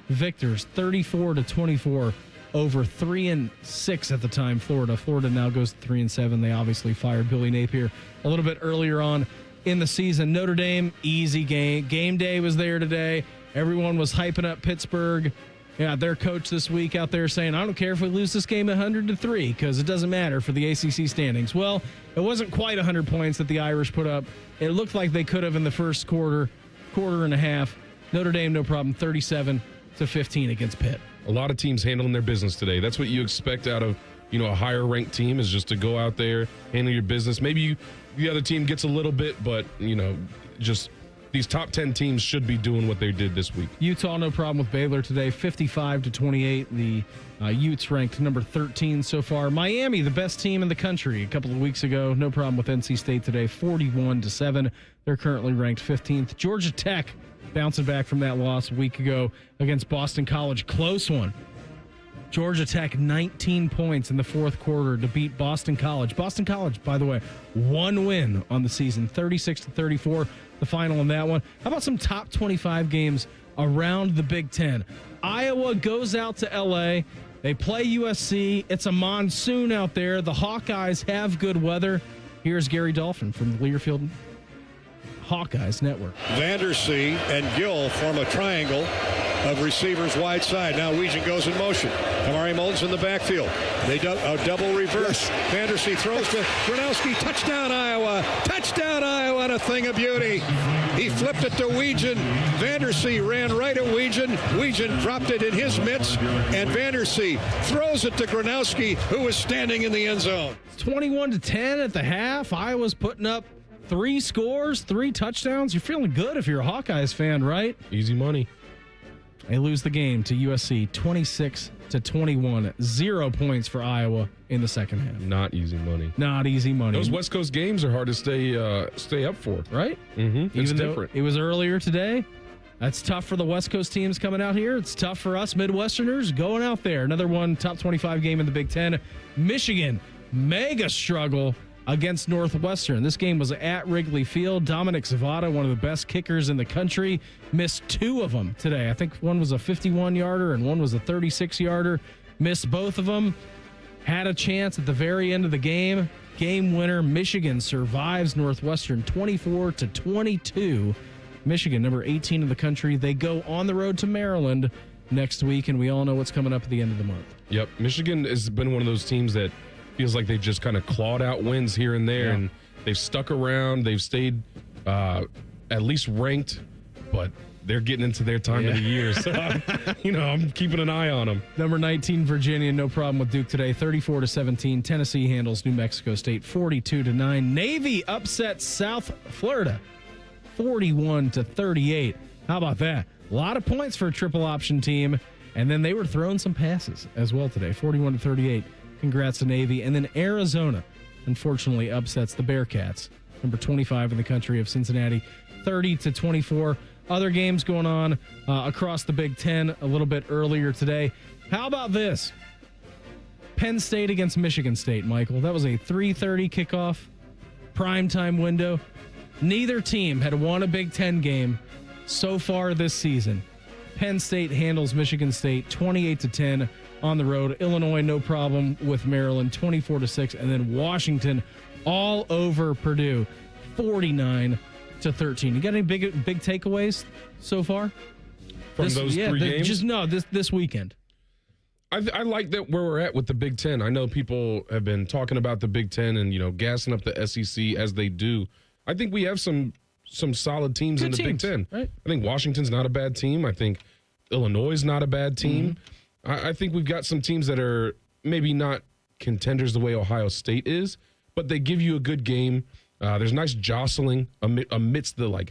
victors 34-24 over 3-6 at the time. Florida now goes to 3-7. They obviously fired Billy Napier a little bit earlier on in the season. Notre Dame, easy game. Game day was there today. Everyone was hyping up Pittsburgh. Yeah, their coach this week out there saying, I don't care if we lose this game 100-3 because it doesn't matter for the ACC standings. Well, it wasn't quite 100 points that the Irish put up. It looked like they could have in the first quarter and a half. Notre Dame, no problem, 37-15 against Pitt. A lot of teams handling their business today. That's what you expect out of, a higher ranked team is just to go out there, handle your business. Maybe the other team gets a little bit, but, just these top 10 teams should be doing what they did this week. Utah, no problem with Baylor today, 55-28. The Utes ranked number 13 so far. Miami, the best team in the country a couple of weeks ago. No problem with NC State today, 41-7. They're currently ranked 15th. Georgia Tech bouncing back from that loss a week ago against Boston College. Close one. Georgia Tech, 19 points in the fourth quarter to beat Boston College. Boston College, by the way, 1 win on the season, 36-34, the final in that one. How about some top 25 games around the Big Ten? Iowa goes out to L.A. They play USC. It's a monsoon out there. The Hawkeyes have good weather. Here's Gary Dolphin from the Learfield Hawkeyes Network. Vandersea and Gill form a triangle of receivers wide side. Now Weegan goes in motion. Kamari Mold's in the backfield. They double reverse. Vandersea throws to Gronowski. Touchdown, Iowa. Touchdown, Iowa. And a thing of beauty. He flipped it to Weegan. Vandersea ran right at Weegan. Weegan dropped it in his mitts. And Vandersea throws it to Gronowski, who was standing in the end zone. 21-10 at the half. Iowa's putting up 3 scores, 3 touchdowns. You're feeling good if you're a Hawkeyes fan, right? Easy money. They lose the game to USC 26-21. 0 points for Iowa in the second half. Not easy money. Not easy money. Those West Coast games are hard to stay up for, right? Mm-hmm. Even though it was earlier today. That's tough for the West Coast teams coming out here. It's tough for us Midwesterners going out there. Another one, top 25 game in the Big Ten. Michigan, mega struggle against Northwestern. This game was at Wrigley Field. Dominic Zavada, one of the best kickers in the country, missed 2 of them today. I think one was a 51-yarder and one was a 36-yarder. Missed both of them. Had a chance at the very end of the game. Game winner. Michigan survives Northwestern 24-22. Michigan, number 18 in the country. They go on the road to Maryland next week, and we all know what's coming up at the end of the month. Yep. Michigan has been one of those teams that feels like they've just kind of clawed out wins here and there, and they've stuck around. They've stayed at least ranked, but they're getting into their time of the year. So, I'm keeping an eye on them. Number 19, Virginia, no problem with Duke today, 34-17. Tennessee handles New Mexico State, 42-9. Navy upsets South Florida, 41-38. How about that? A lot of points for a triple option team, and then they were throwing some passes as well today, 41-38. Congrats to Navy. And then Arizona, unfortunately, upsets the Bearcats, number 25 in the country of Cincinnati, 30-24. Other games going on across the Big Ten a little bit earlier today. How about this? Penn State against Michigan State, Michael. That was a 3:30 kickoff, primetime window. Neither team had won a Big Ten game so far this season. Penn State handles Michigan State 28-10 on the road. Illinois, no problem with Maryland, 24-6. And then Washington all over Purdue, 49-13. You got any big takeaways so far? From those three games? Just this weekend. I like that where we're at with the Big Ten. I know people have been talking about the Big Ten and, gassing up the SEC as they do. I think we have some solid teams in the Big Ten. Right? I think Washington's not a bad team. I think Illinois is not a bad team. Mm-hmm. I think we've got some teams that are maybe not contenders the way Ohio State is, but they give you a good game. There's nice jostling amidst the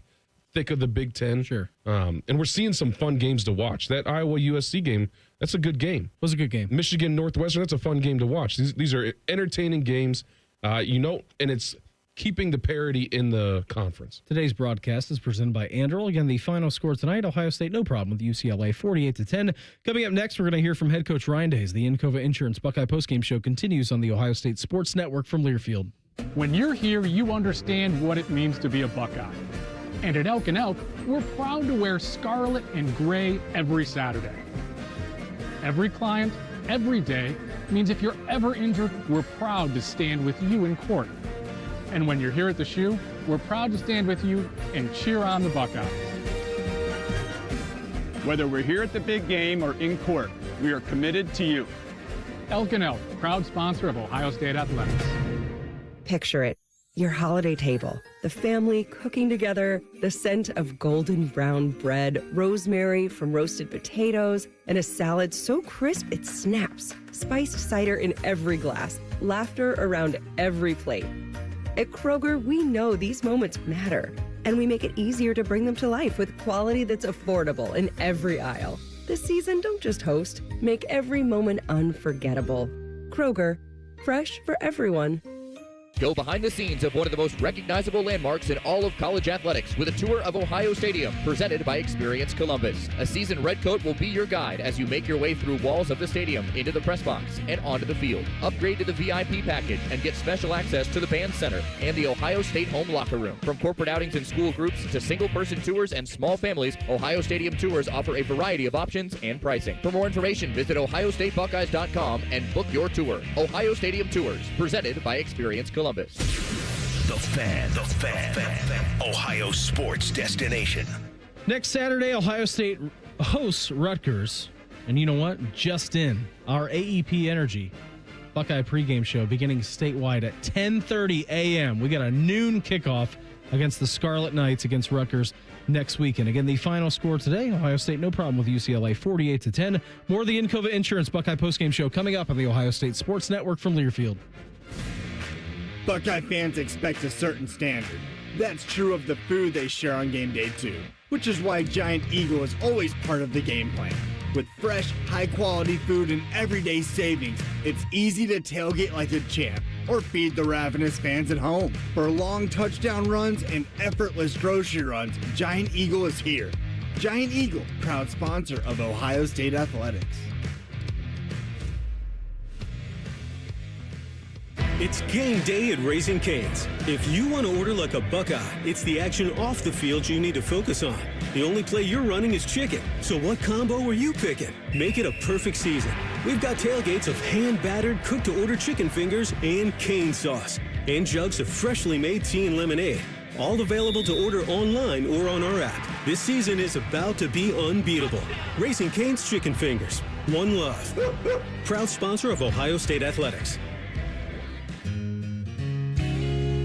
thick of the Big Ten. Sure. And we're seeing some fun games to watch. That Iowa USC game, that's a good game. It was a good game. Michigan Northwestern, that's a fun game to watch. These are entertaining games, and it's keeping the parity in the conference. Today's broadcast is presented by Anduril. Again, the final score tonight, Ohio State, no problem with UCLA, 48-10. Coming up next, we're going to hear from head coach Ryan Days. The Encova Insurance Buckeye postgame show continues on the Ohio State Sports Network from Learfield. When you're here, you understand what it means to be a Buckeye. And at Elk & Elk, we're proud to wear scarlet and gray every Saturday. Every client, every day, means if you're ever injured, we're proud to stand with you in court. And when you're here at the shoe, we're proud to stand with you and cheer on the Buckeyes. Whether we're here at the big game or in court, we are committed to you. Elk & Elk, proud sponsor of Ohio State Athletics. Picture it. Your holiday table, the family cooking together, the scent of golden brown bread, rosemary from roasted potatoes, and a salad so crisp it snaps, spiced cider in every glass, laughter around every plate. At Kroger, we know these moments matter, and we make it easier to bring them to life with quality that's affordable in every aisle. This season, don't just host, make every moment unforgettable. Kroger, fresh for everyone. Go behind the scenes of one of the most recognizable landmarks in all of college athletics with a tour of Ohio Stadium, presented by Experience Columbus. A seasoned redcoat will be your guide as you make your way through walls of the stadium, into the press box, and onto the field. Upgrade to the VIP package and get special access to the band center and the Ohio State home locker room. From corporate outings and school groups to single-person tours and small families, Ohio Stadium tours offer a variety of options and pricing. For more information, visit ohiostatebuckeyes.com and book your tour. Ohio Stadium Tours, presented by Experience Columbus. The Fan. Ohio sports destination. Next Saturday, Ohio State hosts Rutgers. And you know what? Just in, our AEP Energy Buckeye pregame show beginning statewide at 10:30 a.m. We got a noon kickoff against the Scarlet Knights against Rutgers next weekend. Again, the final score today, Ohio State, no problem with UCLA, 48-10. More of the Encova Insurance Buckeye postgame show coming up on the Ohio State Sports Network from Learfield. Buckeye fans expect a certain standard. That's true of the food they share on game day too, which is why Giant Eagle is always part of the game plan. With fresh, high-quality food and everyday savings, it's easy to tailgate like a champ or feed the ravenous fans at home. For long touchdown runs and effortless grocery runs, Giant Eagle is here. Giant Eagle, proud sponsor of Ohio State Athletics. It's game day at Raising Cane's. If you want to order like a Buckeye, it's the action off the field you need to focus on. The only play you're running is chicken, so what combo are you picking? Make it a perfect season. We've got tailgates of hand-battered, cooked-to-order chicken fingers and cane sauce, and jugs of freshly made tea and lemonade. All available to order online or on our app. This season is about to be unbeatable. Raising Cane's Chicken Fingers. One love. Proud sponsor of Ohio State Athletics.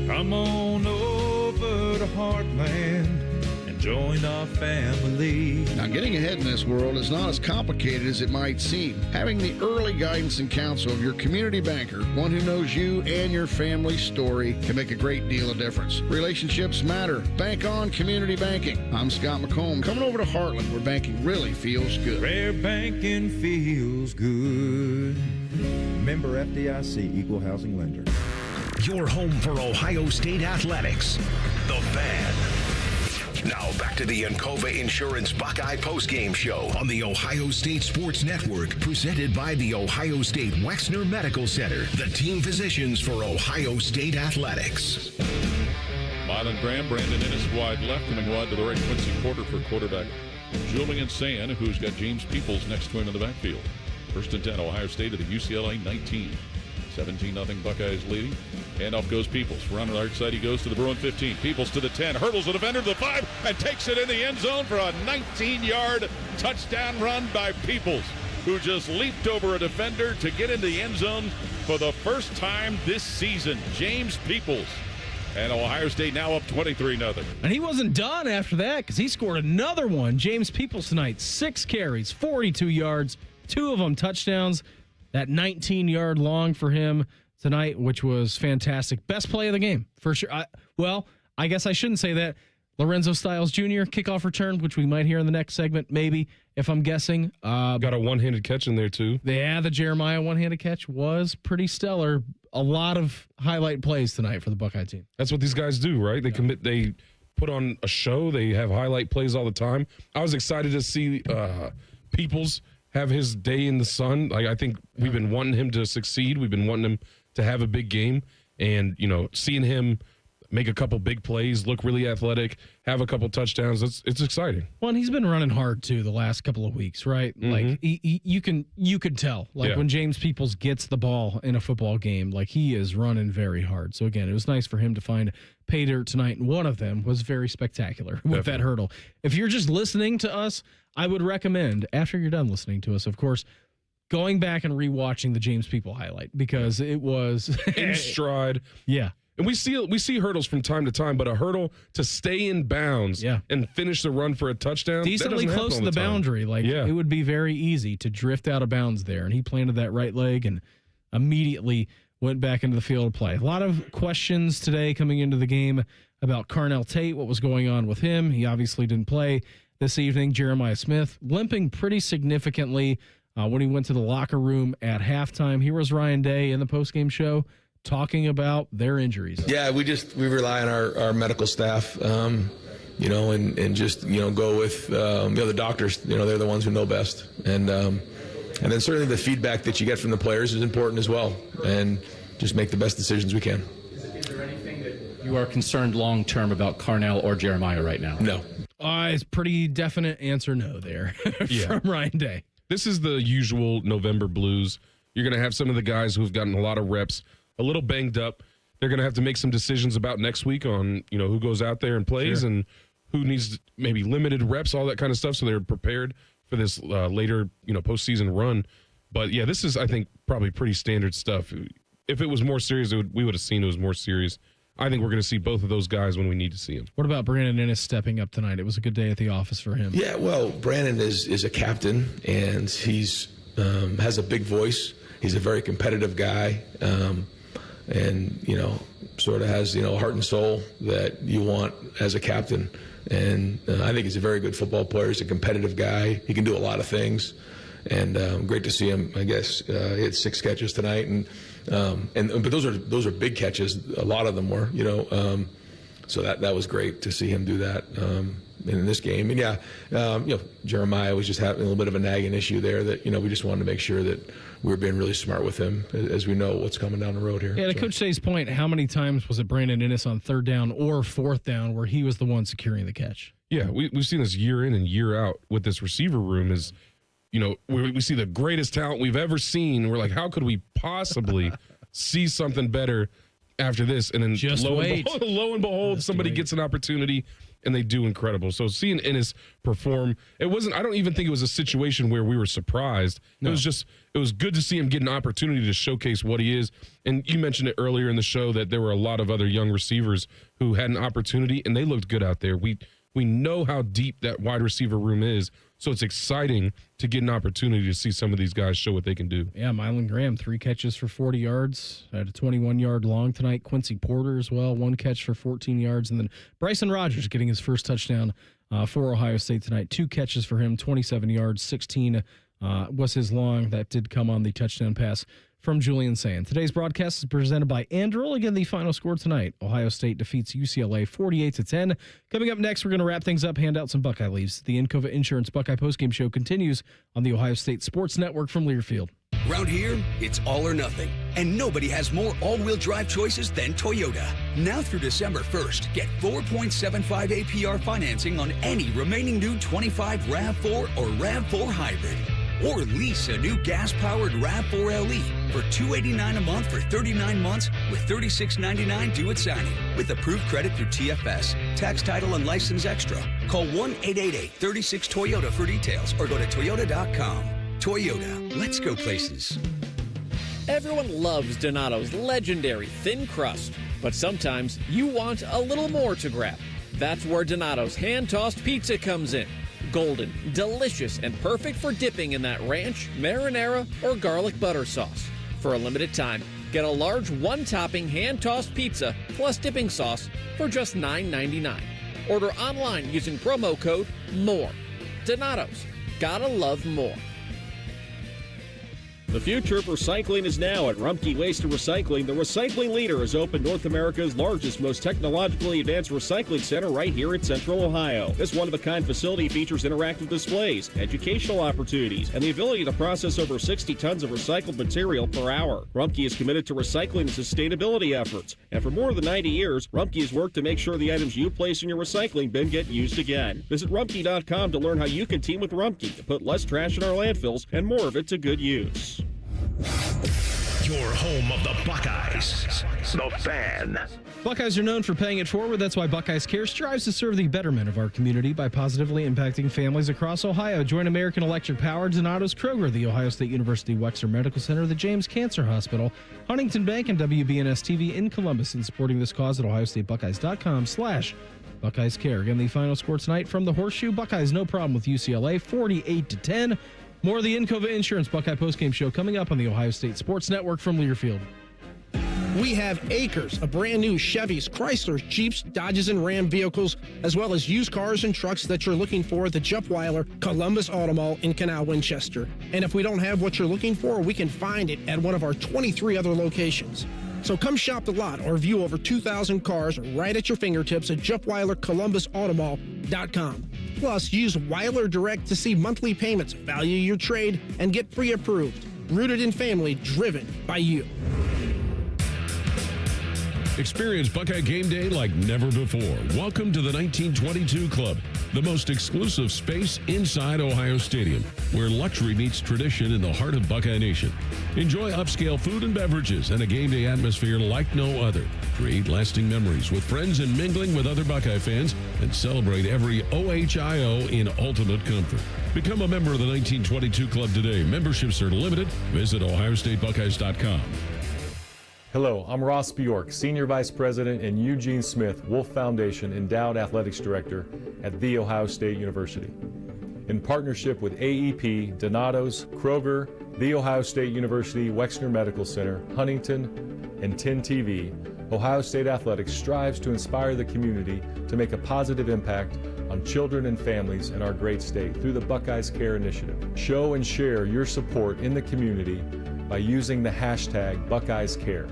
Come on over to Heartland and join our family. Now, getting ahead in this world is not as complicated as it might seem. Having the early guidance and counsel of your community banker, one who knows you and your family's story, can make a great deal of difference. Relationships matter. Bank on community banking. I'm Scott McComb, coming over to Heartland, where banking really feels good. Where banking feels good. Member FDIC, Equal Housing Lender. Your home for Ohio State athletics. The Fan. Now back to the Encova Insurance Buckeye postgame show on the Ohio State Sports Network, presented by the Ohio State Wexner Medical Center, the team physicians for Ohio State athletics. Mylan Graham, Brandon Ennis wide left, coming wide to the right, Quincy Porter for quarterback. Julian Sand, who's got James Peoples next to him in the backfield. 1st and 10, Ohio State at the UCLA 19. 17-0 Buckeyes leading. Handoff goes Peoples. Around the right side, he goes to the Bruin 15. Peoples to the 10. Hurdles the defender to the 5 and takes it in the end zone for a 19-yard touchdown run by Peoples, who just leaped over a defender to get into the end zone for the first time this season. James Peoples. And Ohio State now up 23-0. And he wasn't done after that because he scored another one. James Peoples tonight, 6 carries, 42 yards, 2 of them touchdowns. That 19-yard long for him tonight, which was fantastic. Best play of the game, for sure. I guess I shouldn't say that. Lorenzo Styles Jr., kickoff return, which we might hear in the next segment, maybe, if I'm guessing. Got a one-handed catch in there, too. Yeah, the Jeremiah one-handed catch was pretty stellar. A lot of highlight plays tonight for the Buckeye team. That's what these guys do, right? They put on a show. They have highlight plays all the time. I was excited to see Peoples have his day in the sun. I think we've been wanting him to succeed. We've been wanting him to have a big game. And, seeing him make a couple big plays, look really athletic, have a couple touchdowns, it's exciting. Well, and he's been running hard, too, the last couple of weeks, right? Mm-hmm. Like, you could tell. Like, when James Peoples gets the ball in a football game, like, he is running very hard. So, again, it was nice for him to find pay dirt tonight, and one of them was very spectacular with that hurdle. If you're just listening to us, I would recommend, after you're done listening to us, of course, going back and rewatching the James People highlight, because it was in stride. Yeah. And we see hurdles from time to time, but a hurdle to stay in bounds and finish the run for a touchdown, decently close to the boundary. It would be very easy to drift out of bounds there. And he planted that right leg and immediately went back into the field of play. A lot of questions today coming into the game about Carnell Tate, what was going on with him. He obviously didn't play this evening. Jeremiah Smith limping pretty significantly when he went to the locker room at halftime. Here was Ryan Day in the postgame show talking about their injuries. Yeah, we rely on our medical staff, and just, go with the other doctors. They're the ones who know best. And then certainly the feedback that you get from the players is important as well, and just make the best decisions we can. Is there anything that you are concerned long-term about Carnell or Jeremiah right now? No. It's pretty definite answer no there from Ryan Day. This is the usual November blues. You're going to have some of the guys who've gotten a lot of reps, a little banged up. They're going to have to make some decisions about next week on, who goes out there and plays and who needs maybe limited reps, all that kind of stuff, so they're prepared for this later, postseason run. But, yeah, this is, I think, probably pretty standard stuff. If it was more serious, we would have seen it was more serious. I think we're going to see both of those guys when we need to see them. What about Brandon Ennis stepping up tonight? It was a good day at the office for him. Yeah, well, Brandon is a captain, and he's has a big voice. He's a very competitive guy, and, sort of has, heart and soul that you want as a captain. And I think he's a very good football player. He's a competitive guy. He can do a lot of things. And great to see him. I guess he had 6 catches tonight, but those are big catches. A lot of them were, so that was great to see him do that in this game. And Jeremiah was just having a little bit of a nagging issue there that we just wanted to make sure that we were being really smart with him as we know what's coming down the road here. Yeah, to Coach Say's point, how many times was it Brandon Ennis on 3rd down or 4th down where he was the one securing the catch? Yeah, we've seen this year in and year out with this receiver room is. We see the greatest talent we've ever seen. We're like, how could we possibly see something better after this? And then lo and behold, somebody gets an opportunity and they do incredible. So seeing Ennis perform, I don't even think it was a situation where we were surprised. No. It was good to see him get an opportunity to showcase what he is. And you mentioned it earlier in the show that there were a lot of other young receivers who had an opportunity and they looked good out there. We know how deep that wide receiver room is. So it's exciting to get an opportunity to see some of these guys show what they can do. Yeah, Mylan Graham, 3 catches for 40 yards, had a 21-yard long tonight. Quincy Porter as well, 1 catch for 14 yards. And then Bryson Rogers getting his first touchdown for Ohio State tonight. 2 catches for him, 27 yards, 16 was his long that did come on the touchdown pass from Julian Sand. Today's broadcast is presented by Anduril. Again, the final score tonight: Ohio State defeats UCLA 48-10. Coming up next, we're going to wrap things up, hand out some Buckeye leaves. The Encova Insurance Buckeye postgame show continues on the Ohio State Sports Network from Learfield. Around here, it's all or nothing. And nobody has more all-wheel drive choices than Toyota. Now through December 1st, get 4.75 APR financing on any remaining new 25 RAV4 or RAV4 hybrid. Or lease a new gas-powered RAV4 LE for $289 a month for 39 months with $36.99 due at signing. With approved credit through TFS, tax title and license extra. Call 1-888-36-TOYOTA for details or go to toyota.com. Toyota, let's go places. Everyone loves Donato's legendary thin crust, but sometimes you want a little more to grab. That's where Donato's hand-tossed pizza comes in. Golden, delicious, and perfect for dipping in that ranch, marinara, or garlic butter sauce. For a limited time, get a large one-topping hand-tossed pizza plus dipping sauce for just $9.99. Order online using promo code MORE. Donato's, gotta love more. The future of recycling is now at Rumpke Waste and Recycling. The recycling leader has opened North America's largest, most technologically advanced recycling center right here in Central Ohio. This one-of-a-kind facility features interactive displays, educational opportunities, and the ability to process over 60 tons of recycled material per hour. Rumpke is committed to recycling and sustainability efforts. And for more than 90 years, Rumpke has worked to make sure the items you place in your recycling bin get used again. Visit Rumpke.com to learn how you can team with Rumpke to put less trash in our landfills and more of it to good use. Your home of the Buckeyes, The Fan. Buckeyes are known for paying it forward. That's why Buckeyes Care strives to serve the betterment of our community by positively impacting families across Ohio. Join American Electric Power, Donato's, Kroger, the Ohio State University Wexner Medical Center, the James Cancer Hospital, Huntington Bank, and WBNS TV in Columbus in supporting this cause at ohiostatebuckeyes.com/Buckeyes Care. Again, the final score tonight from the Horseshoe: Buckeyes no problem with UCLA 48-10. More of the Encova Insurance Buckeye postgame show coming up on the Ohio State Sports Network from Learfield. We have acres of brand new Chevys, Chryslers, Jeeps, Dodges, and Ram vehicles, as well as used cars and trucks that you're looking for at the Jeff Weiler Columbus Auto Mall in Canal Winchester. And if we don't have what you're looking for, we can find it at one of our 23 other locations. So come shop the lot or view over 2,000 cars right at your fingertips at JeffWeilerColumbusAutomall.com. Plus, use Weiler Direct to see monthly payments, value your trade, and get pre-approved. Rooted in family, driven by you. Experience Buckeye game day like never before. Welcome to the 1922 Club, the most exclusive space inside Ohio Stadium, where luxury meets tradition in the heart of Buckeye Nation. Enjoy upscale food and beverages and a game day atmosphere like no other. Create lasting memories with friends and mingling with other Buckeye fans, and celebrate every OHIO in ultimate comfort. Become a member of the 1922 Club today. Memberships are limited. Visit ohiostatebuckeyes.com. Hello, I'm Ross Bjork, Senior Vice President and Eugene Smith Wolf Foundation Endowed Athletics Director at The Ohio State University. In partnership with AEP, Donato's, Kroger, The Ohio State University Wexner Medical Center, Huntington, and 10 TV, Ohio State Athletics strives to inspire the community to make a positive impact on children and families in our great state through the Buckeyes Care Initiative. Show and share your support in the community by using the hashtag BuckeyesCare.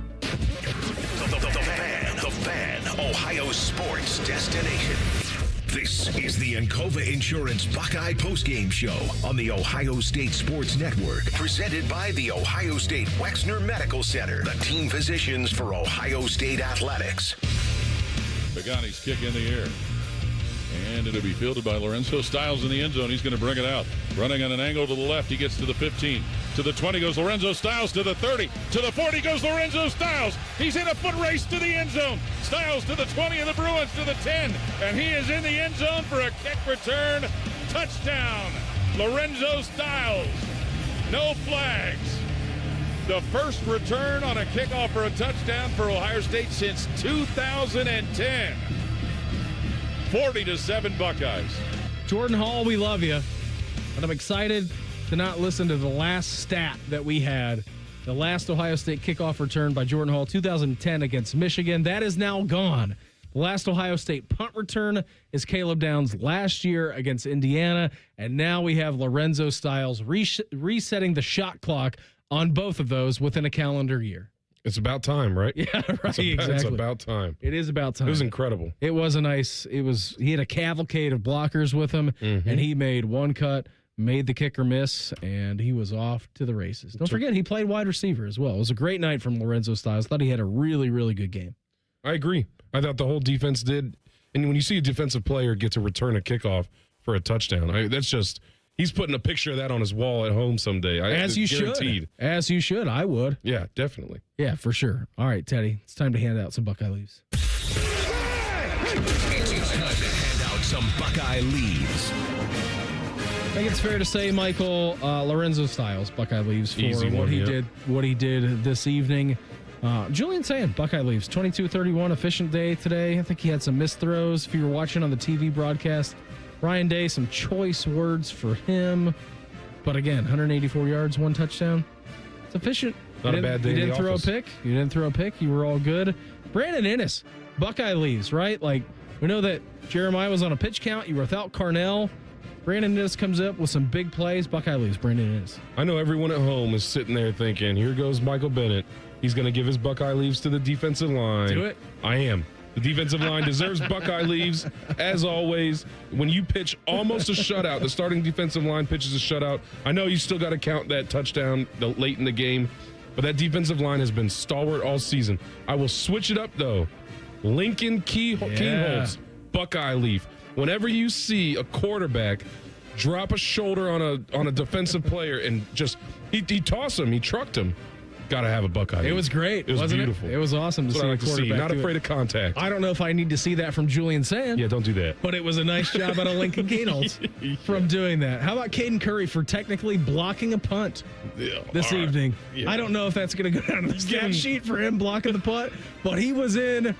The Fan, Ohio sports destination. This is the Encova Insurance Buckeye postgame show on the Ohio State Sports Network, presented by the Ohio State Wexner Medical Center, the team physicians for Ohio State athletics. Pagani's kick in the air. And it'll be fielded by Lorenzo Styles in the end zone. He's going to bring it out. Running on an angle to the left. He gets to the 15. To the 20 goes Lorenzo Styles. To the 30. To the 40 goes Lorenzo Styles. He's in a foot race to the end zone. Styles to the 20 of the Bruins to the 10. And he is in the end zone for a kick return. Touchdown. Lorenzo Styles. No flags. The first return on a kickoff for a touchdown for Ohio State since 2010. 40-7 Buckeyes. Jordan Hall, we love you, but I'm excited to not listen to the last stat that we had. The last Ohio State kickoff return by Jordan Hall, 2010 against Michigan. That is now gone. The last Ohio State punt return is Caleb Downs last year against Indiana, and now we have Lorenzo Styles resetting the shot clock on both of those within a calendar year. It's about time, right? Yeah, right. Exactly. It's about time. It is about time. It was incredible. He had a cavalcade of blockers with him, and he made one cut, made the kicker miss, and he was off to the races. Don't forget, he played wide receiver as well. It was a great night from Lorenzo Styles. Thought he had a really, really good game. I agree. I thought the whole defense did. And when you see a defensive player get to return a kickoff for a touchdown, he's putting a picture of that on his wall at home someday. As you should. As you should. I would. Yeah, definitely. Yeah, for sure. All right, Teddy, it's time to hand out some Buckeye leaves. It's time to hand out some Buckeye leaves. I think it's fair to say, Michael, Lorenzo Styles, Buckeye leaves for what he did this evening. Julian saying Buckeye leaves 22-31, efficient day today. I think he had some missed throws. If you were watching on the TV broadcast, Ryan Day, some choice words for him. But again, 184 yards, 1 touchdown. It's efficient. Not a bad day. You in didn't the throw office. a pick. You didn't throw a pick. You were all good. Brandon Innes, Buckeye leaves, right? Like, we know that Jeremiah was on a pitch count. You were without Carnell. Brandon Innes comes up with some big plays. Buckeye leaves, Brandon Innes. I know everyone at home is sitting there thinking, here goes Michael Bennett. He's going to give his Buckeye leaves to the defensive line. Do it. I am. The defensive line deserves Buckeye leaves, as always. When you pitch almost a shutout, the starting defensive line pitches a shutout. I know you still got to count that touchdown late in the game, but that defensive line has been stalwart all season. I will switch it up, though. Lincoln Kienholz, Buckeye leaf. Whenever you see a quarterback drop a shoulder on a defensive player and just he tossed him, he trucked him. Got to have a Buckeye. It was great. It was wasn't beautiful. It was awesome to see a quarterback. Not afraid of contact. I don't know if I need to see that from Julian Sand. Yeah, don't do that. But it was a nice job out of Lincoln Kienholz from doing that. How about Caden Curry for technically blocking a punt this evening? Yeah. I don't know if that's going to go down on the stat sheet for him blocking the punt, but he was in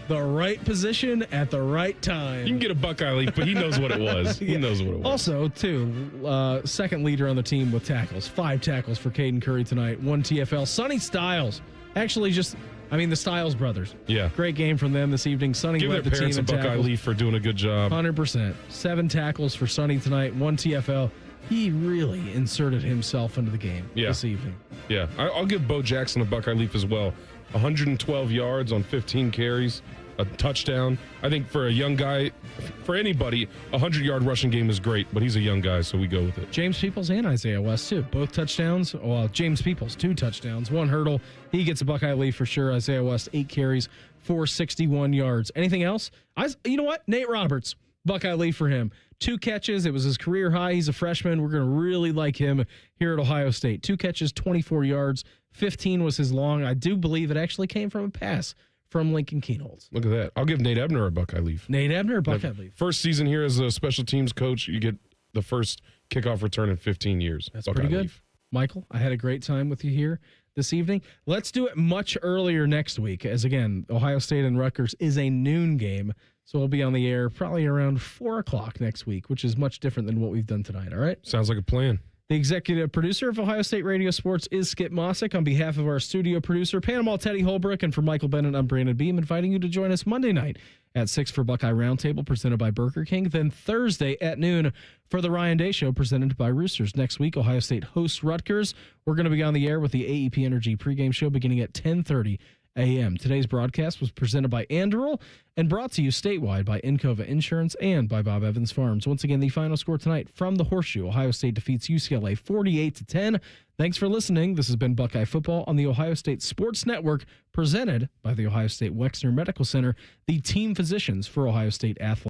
the right position at the right time. You can get a Buckeye leaf, but he knows what it was. He knows what it was. Also, too, second leader on the team with tackles. 5 tackles for Caden Curry tonight. 1 TFL. Sonny Styles. Actually, the Styles brothers. Yeah. Great game from them this evening. Sonny Give led their the team parents in a Buckeye tackles. leaf for doing a good job. 100%. 7 tackles for Sonny tonight. 1 TFL. He really inserted himself into the game this evening. Yeah. I'll give Bo Jackson a Buckeye leaf as well. 112 yards on 15 carries. A touchdown. I think for a young guy, for anybody, 100-yard rushing game is great, but he's a young guy, so we go with it. James Peoples and Isaiah West, too. Both touchdowns. Well, James Peoples, 2 touchdowns, 1 hurdle. He gets a Buckeye leaf for sure. Isaiah West, 8 carries, 461 yards. Anything else? You know what? Nate Roberts, Buckeye leaf for him. 2 catches. It was his career high. He's a freshman. We're going to really like him here at Ohio State. 2 catches, 24 yards. 15 was his long. I do believe it actually came from a pass from Lincoln Kienholz. Look at that. I'll give Nate Ebner a Buckeye leaf. Nate Ebner, Buckeye leaf. First season here as a special teams coach, you get the first kickoff return in 15 years. That's Buckeye pretty good. leaf. Michael, I had a great time with you here this evening. Let's do it much earlier next week, as again, Ohio State and Rutgers is a noon game, so we'll be on the air probably around 4 o'clock next week, which is much different than what we've done tonight, all right? Sounds like a plan. The executive producer of Ohio State Radio Sports is Skip Mossick. On behalf of our studio producer, Panama Teddy Holbrook, and for Michael Bennett, I'm Brandon Beam, inviting you to join us Monday night at 6 for Buckeye Roundtable, presented by Burger King. Then Thursday at noon for the Ryan Day Show, presented by Roosters. Next week, Ohio State hosts Rutgers. We're going to be on the air with the AEP Energy pregame show beginning at 10:30 a.m. Today's broadcast was presented by Anduril and brought to you statewide by Encova Insurance and by Bob Evans Farms. Once again, the final score tonight from the Horseshoe. Ohio State defeats UCLA 48-10. Thanks for listening. This has been Buckeye Football on the Ohio State Sports Network, presented by the Ohio State Wexner Medical Center, the team physicians for Ohio State athletes.